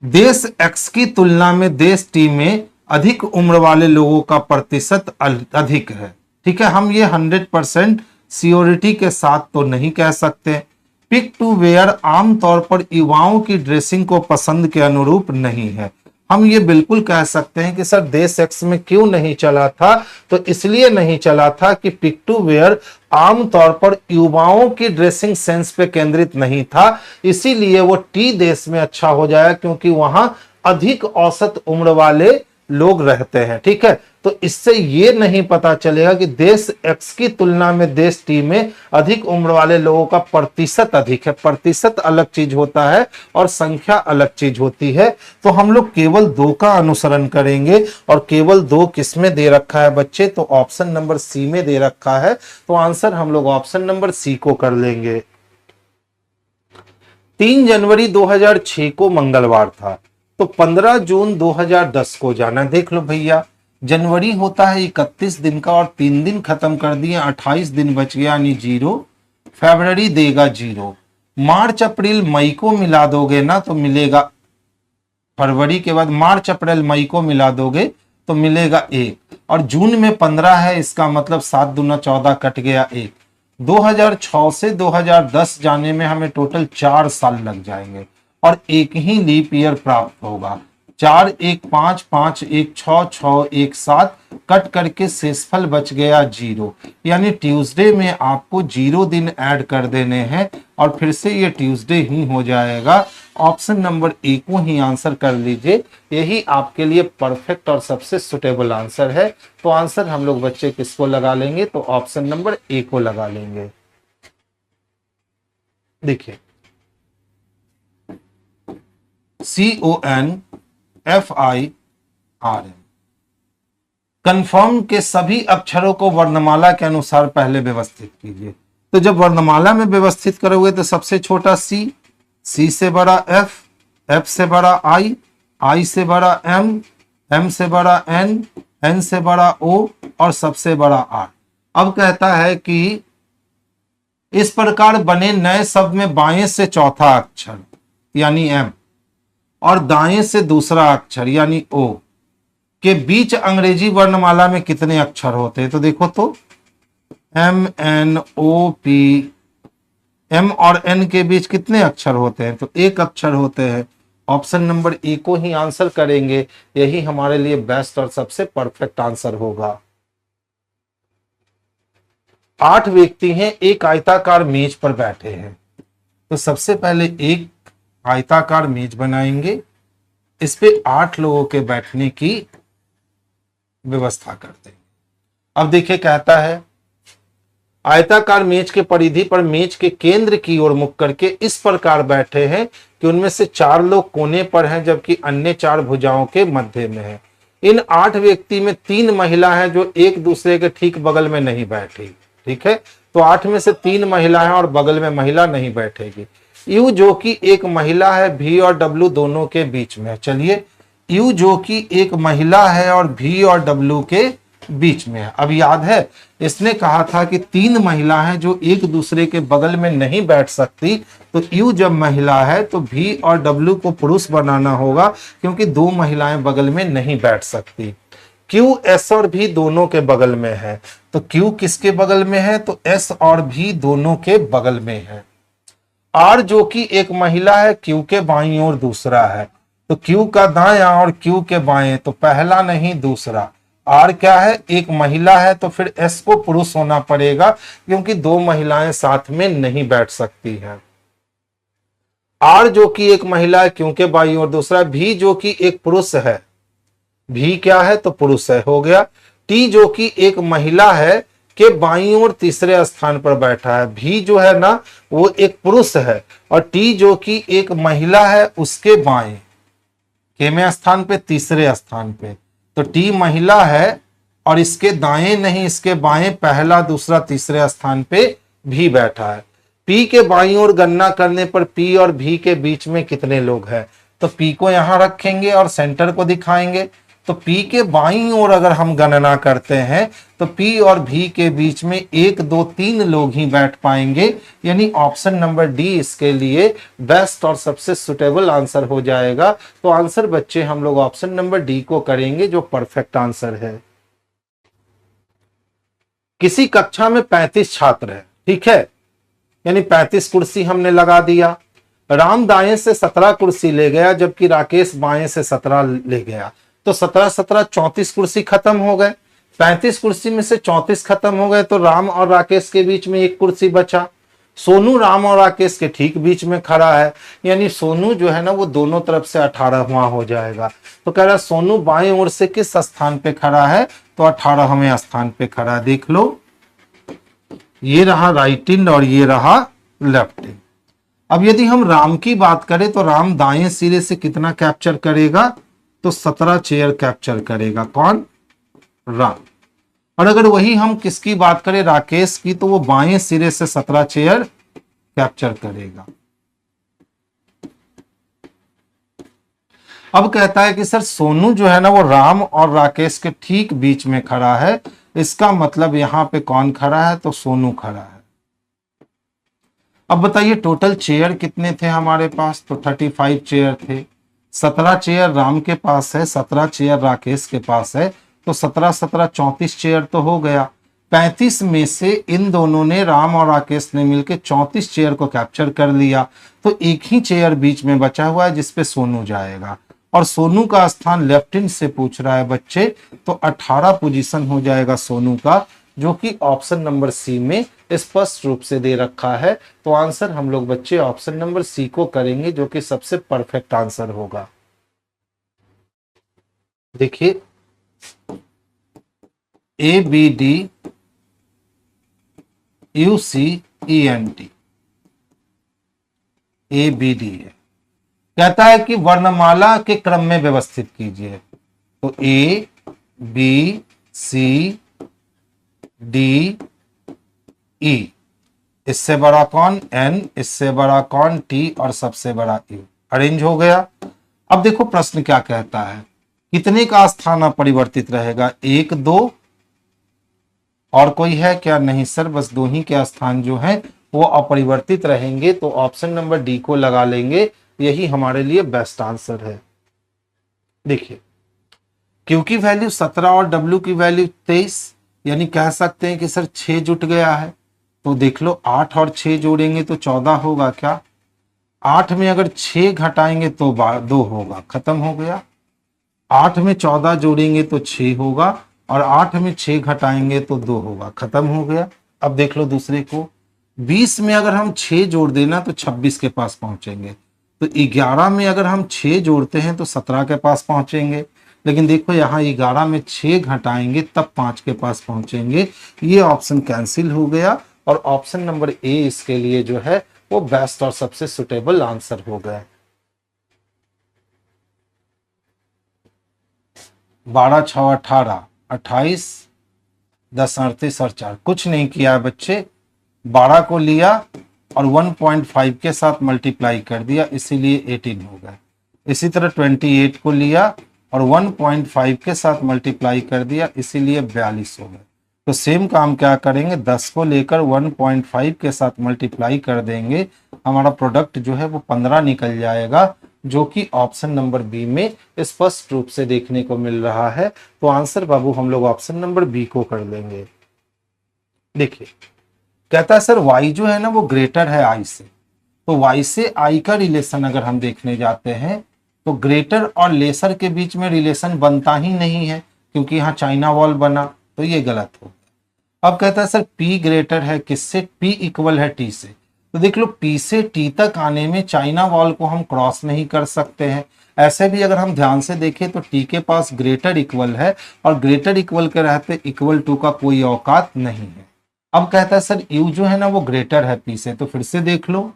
देश एक्स की तुलना में देश टी में अधिक उम्र वाले लोगों का प्रतिशत अधिक है। ठीक है, हम ये 100% सियोरिटी के साथ तो नहीं कह सकते। पिक टू वेयर आमतौर पर युवाओं की ड्रेसिंग को पसंद के अनुरूप नहीं है। हम ये बिल्कुल कह सकते हैं कि सर देश एक्स में क्यों नहीं चला था, तो इसलिए नहीं चला था कि पिक टू वेयर आमतौर पर युवाओं की ड्रेसिंग सेंस पे केंद्रित नहीं था, इसीलिए वो टी देश में अच्छा हो जाएगा क्योंकि वहां अधिक औसत उम्र वाले लोग रहते हैं। ठीक है, तो इससे ये नहीं पता चलेगा कि देश एक्स की तुलना में देश टी में अधिक उम्र वाले लोगों का प्रतिशत अधिक है। प्रतिशत अलग चीज होता है और संख्या अलग चीज होती है। तो हम लोग केवल 2 का अनुसरण करेंगे, और केवल 2 किस में दे रखा है बच्चे, तो ऑप्शन नंबर सी में दे रखा है। तो आंसर हम लोग ऑप्शन नंबर सी को कर लेंगे। 3 जनवरी 2006 को मंगलवार था, तो 15 जून 2010 को जाना। देख लो भैया, जनवरी होता है 31 दिन का, और 3 दिन खत्म कर दिए, 28 दिन बच गया यानी 0। फरवरी देगा 0, मार्च अप्रैल मई को मिला दोगे ना तो मिलेगा, फरवरी के बाद मार्च अप्रैल मई को मिला दोगे तो मिलेगा 1, और जून में 15 है, इसका मतलब 7 दूना 14 कट गया 1। 2006 से 2010 जाने में हमें टोटल 4 साल लग जाएंगे, और एक ही लीप ईयर प्राप्त होगा। 4 1 5 5 1 6 6 1 7 कट करके शेषफल बच गया 0। यानी ट्यूसडे में आपको 0 दिन ऐड कर देने हैं, और फिर से ये ट्यूसडे ही हो जाएगा। ऑप्शन नंबर ए को ही आंसर कर लीजिए, यही आपके लिए परफेक्ट और सबसे सुटेबल आंसर है। तो आंसर हम लोग बच्चे किसको लगा लेंगे, तो ऑप्शन नंबर ए को लगा लेंगे। देखिए CONFIRM कन्फर्म के सभी अक्षरों को वर्णमाला के अनुसार पहले व्यवस्थित कीजिए। तो जब वर्णमाला में व्यवस्थित करोगे तो सबसे छोटा C, C से बड़ा F, F से बड़ा I, I से बड़ा M, M से बड़ा N, N से बड़ा O, और सबसे बड़ा R। अब कहता है कि इस प्रकार बने नए शब्द में बाएं से चौथा अक्षर यानी M और दाएं से दूसरा अक्षर यानी O के बीच अंग्रेजी वर्णमाला में कितने अक्षर होते हैं। तो देखो तो MNOP, M और N के बीच कितने अक्षर होते हैं, तो 1 अक्षर होते हैं। ऑप्शन नंबर ए को ही आंसर करेंगे, यही हमारे लिए बेस्ट और सबसे परफेक्ट आंसर होगा। 8 व्यक्ति हैं, एक आयताकार मेज पर बैठे हैं। तो सबसे पहले एक आयताकार मेज बनाएंगे, इस पे 8 लोगों के बैठने की व्यवस्था करते हैं। अब देखिए कहता है आयताकार मेज के परिधि पर मेज के केंद्र की ओर मुख करके इस प्रकार बैठे हैं कि उनमें से 4 लोग कोने पर हैं जबकि अन्य 4 भुजाओं के मध्य में हैं। इन 8 व्यक्ति में 3 महिला हैं जो एक दूसरे के ठीक बगल में नहीं बैठी। ठीक है, तो 8 में से 3 महिला हैं और बगल में महिला नहीं बैठेगी। यू जो कि एक महिला है भी और डब्लू दोनों के बीच में है। चलिए, यू जो कि एक महिला है और भी और डब्लू के बीच में है। अब याद है इसने कहा था कि 3 महिला हैं जो एक दूसरे के बगल में नहीं बैठ सकती, तो यू जब महिला है तो भी और डब्लू को पुरुष बनाना होगा क्योंकि 2 महिलाएं बगल में नहीं बैठ सकती। क्यू एस और भी दोनों के बगल में है, तो क्यू किसके बगल में है, तो एस और भी दोनों के बगल में है। आर जो कि एक महिला है क्यू के बाईं ओर दूसरा है, तो क्यू का दायां और क्यू के बाएं, तो पहला नहीं दूसरा। आर क्या है, एक महिला है, तो फिर एस को पुरुष होना पड़ेगा क्योंकि 2 महिलाएं साथ में नहीं बैठ सकती हैं। आर जो कि एक महिला है क्यू के बाईं ओर दूसरा। भी जो कि एक पुरुष है, भी क्या है, तो पुरुष है, हो गया। टी जो कि एक महिला है के बाईं ओर तीसरे स्थान पर बैठा है। भी जो है ना वो एक पुरुष है और टी जो कि एक महिला है उसके बाएं केवें स्थान पे, तीसरे स्थान पे, तो टी महिला है और इसके दाएं नहीं इसके बाएं पहला दूसरा तीसरे स्थान पे भी बैठा है। पी के बाईं ओर गणना करने पर पी और भी के बीच में कितने लोग हैं, तो पी को यहां रखेंगे और सेंटर को दिखाएंगे। तो पी के बाईं ओर अगर हम गणना करते हैं तो पी और भी के बीच में 1 2 3 लोग ही बैठ पाएंगे, यानी ऑप्शन नंबर डी इसके लिए बेस्ट और सबसे सुटेबल आंसर हो जाएगा। तो आंसर बच्चे हम लोग ऑप्शन नंबर डी को करेंगे जो परफेक्ट आंसर है। किसी कक्षा में 35 छात्र हैं, ठीक है, यानी 35 कुर्सी हमने लगा दिया। राम दाएं से 17 कुर्सी ले गया जबकि राकेश बाएं से 17 ले गया, तो 17 17 34 कुर्सी खत्म हो गए। 35 कुर्सी में से 34 खत्म हो गए तो राम और राकेश के बीच में 1 कुर्सी बचा। सोनू राम और राकेश के ठीक बीच में खड़ा है, यानी सोनू जो है ना वो दोनों तरफ से 18वां हो जाएगा। तो कह रहा सोनू बाएं ओर से किस स्थान पे खड़ा है, तो 18वें स्थान पे खड़ा। देख लो, ये रहा राइट हैंड और ये रहा लेफ्ट हैंड। अब यदि हम राम की बात करें तो राम दाएं सिरे से कितना कैप्चर करेगा, तो 17 चेयर कैप्चर करेगा। कौन, राम। और अगर वही हम किसकी बात करें, राकेश की, तो वो बाएं सिरे से 17 चेयर कैप्चर करेगा। अब कहता है कि सर सोनू जो है ना वो राम और राकेश के ठीक बीच में खड़ा है, इसका मतलब यहां पे कौन खड़ा है, तो सोनू खड़ा है। अब बताइए टोटल चेयर कितने थे हमारे पास, तो 35 चेयर थे। 17 चेयर राम के पास है, 17 चेयर राकेश के पास है, तो 17 17 34 चेयर तो हो गया। 35 में से इन दोनों ने, राम और राकेश ने मिलकर 34 चेयर को कैप्चर कर लिया, तो एक ही चेयर बीच में बचा हुआ है जिसपे सोनू जाएगा। और सोनू का स्थान लेफ्ट हैंड से पूछ रहा है बच्चे, तो 18 पोजीशन हो जाएगा सोनू का, जो कि ऑप्शन नंबर सी में स्पष्ट रूप से दे रखा है। तो आंसर हम लोग बच्चे ऑप्शन नंबर सी को करेंगे जो कि सबसे परफेक्ट आंसर होगा। देखिए A B D U C E N T, A B D है। कहता है कि वर्णमाला के क्रम में व्यवस्थित कीजिए, तो A B C D E, इससे बड़ा कौन एन, इससे बड़ा कौन टी और सबसे बड़ा यू, अरेंज हो गया। अब देखो प्रश्न क्या कहता है, कितने का स्थान अपरिवर्तित रहेगा, 1 2 और कोई है क्या, नहीं सर बस 2 ही के स्थान जो है वो अपरिवर्तित रहेंगे, तो ऑप्शन नंबर डी को लगा लेंगे, यही हमारे लिए बेस्ट आंसर है। देखिए क्यू की वैल्यू 17 और डब्ल्यू की वैल्यू 23, यानी कह सकते हैं कि सर 6 जुट गया है। तो देख लो 8 और 6 जोड़ेंगे तो 14 होगा क्या, 8 में अगर 6 घटाएंगे तो 2 होगा, खत्म हो गया। 8 में 14 जोड़ेंगे तो 6 होगा और 8 में 6 घटाएंगे तो 2 होगा, खत्म हो गया। अब देख लो दूसरे को, 20 में अगर हम 6 जोड़ देना तो 26 के पास पहुंचेंगे, तो 11 में अगर हम 6 जोड़ते हैं तो 17 के पास पहुंचेंगे। लेकिन देखो यहाँ 11 में 6 घटाएंगे तब 5 के पास पहुंचेंगे। ये ऑप्शन कैंसिल हो गया और ऑप्शन नंबर ए इसके लिए जो है वो बेस्ट और सबसे सुटेबल आंसर हो गया। 12 6 18, 28, 10 38 और 4, कुछ नहीं किया है बच्चे। 12 को लिया और 1.5 के साथ मल्टीप्लाई कर दिया, इसीलिए 18 हो गया। इसी तरह 28 को लिया और 1.5 के साथ मल्टीप्लाई कर दिया, इसीलिए 42 हो गए। तो सेम काम क्या करेंगे, 10 को लेकर 1.5 के साथ मल्टीप्लाई कर देंगे, हमारा प्रोडक्ट जो है वो 15 निकल जाएगा, जो कि ऑप्शन नंबर बी में स्पष्ट रूप से देखने को मिल रहा है। तो आंसर बाबू हम लोग ऑप्शन नंबर बी को कर लेंगे। देखिए कहता है सर y जो है ना वो ग्रेटर है i से, तो y से i का रिलेशन अगर हम देखने जाते हैं तो ग्रेटर और लेसर के बीच में रिलेशन बनता ही नहीं है, क्योंकि यहाँ चाइना वॉल बना, तो ये गलत हो गया। अब कहता है सर p ग्रेटर है किससे, p इक्वल है t से, तो देख लो p से t तक आने में चाइना वॉल को हम क्रॉस नहीं कर सकते हैं। ऐसे भी अगर हम ध्यान से देखें तो t के पास ग्रेटर इक्वल है और ग्रेटर इक्वल के रहते इक्वल टू का कोई औकात नहीं है। अब कहता है सर u जो है ना वो ग्रेटर है p से, तो फिर से देख लो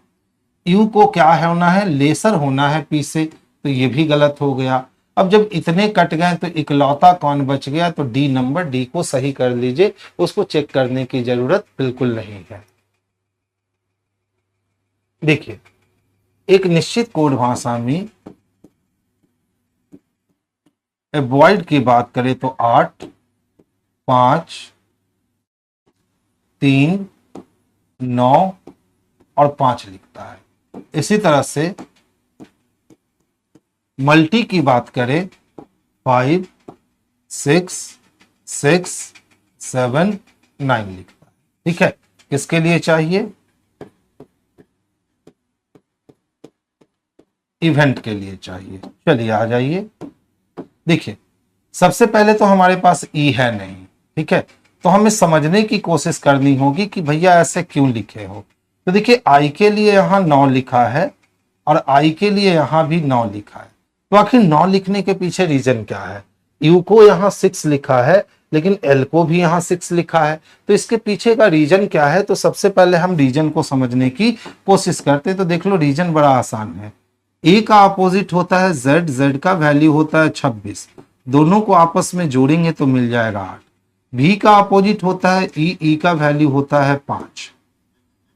u को क्या होना है, लेसर होना है p से, तो ये भी गलत हो गया। अब जब इतने कट गए तो इकलौता कौन बच गया, तो डी नंबर, डी को सही कर लीजिए, उसको चेक करने की जरूरत बिल्कुल नहीं है। देखिए एक निश्चित कोड भाषा में एवॉइड की बात करें तो 8 5 3 9 और 5 लिखता है। इसी तरह से मल्टी की बात करें 5 6 6 7 9 लिखता है। ठीक है, किसके लिए चाहिए, इवेंट के लिए चाहिए। चलिए आ जाइए। देखिए सबसे पहले तो हमारे पास ई है नहीं, ठीक है, तो हमें समझने की कोशिश करनी होगी कि भैया ऐसे क्यों लिखे हो। तो देखिए आई के लिए यहाँ 9 लिखा है और आई के लिए यहाँ भी 9 लिखा है, तो आखिर 9 लिखने के पीछे रीजन क्या है। यू को यहाँ 6 लिखा है लेकिन एल को भी यहाँ 6 लिखा है, तो इसके पीछे का रीजन क्या है। तो सबसे पहले हम रीजन को समझने की कोशिश करते हैं। तो देख लो रीजन बड़ा आसान है। ए का अपोजिट होता है जेड, जेड का वैल्यू होता है 26, दोनों को आपस में जोड़ेंगे तो मिल जाएगा 8। बी का अपोजिट होता है ई, ई का वैल्यू होता है 5।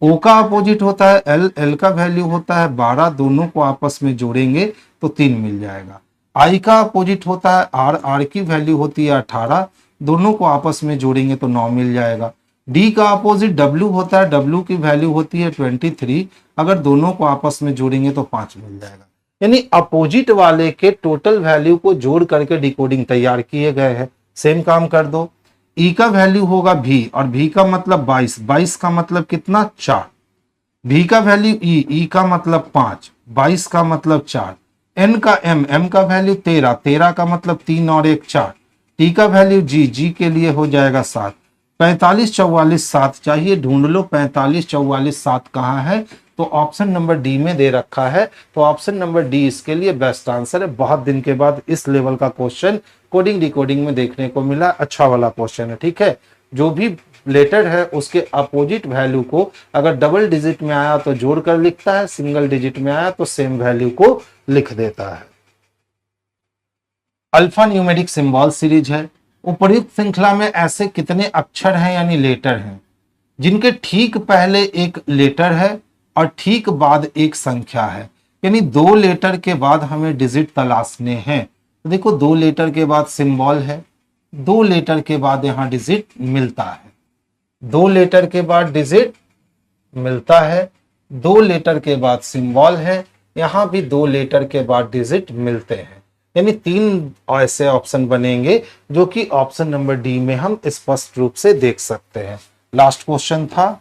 ओ का अपोजिट होता है एल, एल का वैल्यू होता है 12, दोनों को आपस में जोड़ेंगे तो 3 मिल जाएगा। आई का अपोजिट होता है आर, आर की वैल्यू होती है 18, दोनों को आपस में जोड़ेंगे तो 9 मिल जाएगा। डी का अपोजिट डब्ल्यू होता है, डब्ल्यू की वैल्यू होती है 23, अगर दोनों को आपस में जोड़ेंगे तो 5 मिल जाएगा। यानी अपोजिट वाले के टोटल वैल्यू को जोड़ करके डिकोडिंग तैयार किए गए हैं। सेम काम कर दो। ई का वैल्यू होगा भी, और भी का मतलब 22, 22 का मतलब कितना 4। भी का वैल्यू ई, ई का मतलब 5, 22 का मतलब 4। एन का एम, एम का वैल्यू 13, 13 का मतलब 3 और 1 4। टी का वैल्यू जी, जी के लिए हो जाएगा 7। 45 44 7 चाहिए, ढूंढ लो 45 44 7 कहाँ है, तो ऑप्शन नंबर डी में दे रखा है। तो ऑप्शन नंबर डी इसके लिए बेस्ट आंसर है। बहुत दिन के बाद इस लेवल का क्वेश्चन कोडिंग डिकोडिंग में देखने को मिला, अच्छा वाला क्वेश्चन है। ठीक है, जो भी लेटर है उसके अपोजिट वैल्यू को अगर डबल डिजिट में आया तो जोड़ कर लिखता है, सिंगल डिजिट में आया तो सेम वैल्यू को लिख देता है। अल्फा न्यूमेरिक सिंबल सीरीज है। उपर्युक्त श्रृंखला में ऐसे कितने अक्षर हैं यानी लेटर हैं जिनके ठीक पहले एक लेटर है और ठीक बाद एक संख्या है, यानी 2 लेटर के बाद हमें डिजिट तलाशने हैं। तो देखो 2 लेटर के बाद सिंबल है, 2 लेटर के बाद यहां डिजिट मिलता है, 2 लेटर के बाद डिजिट मिलता है, 2 लेटर के बाद सिंबल है, यहां भी 2 लेटर के बाद डिजिट मिलते हैं, यानी 3 ऐसे ऑप्शन बनेंगे जो कि ऑप्शन नंबर डी में हम स्पष्ट रूप से देख सकते हैं। लास्ट क्वेश्चन था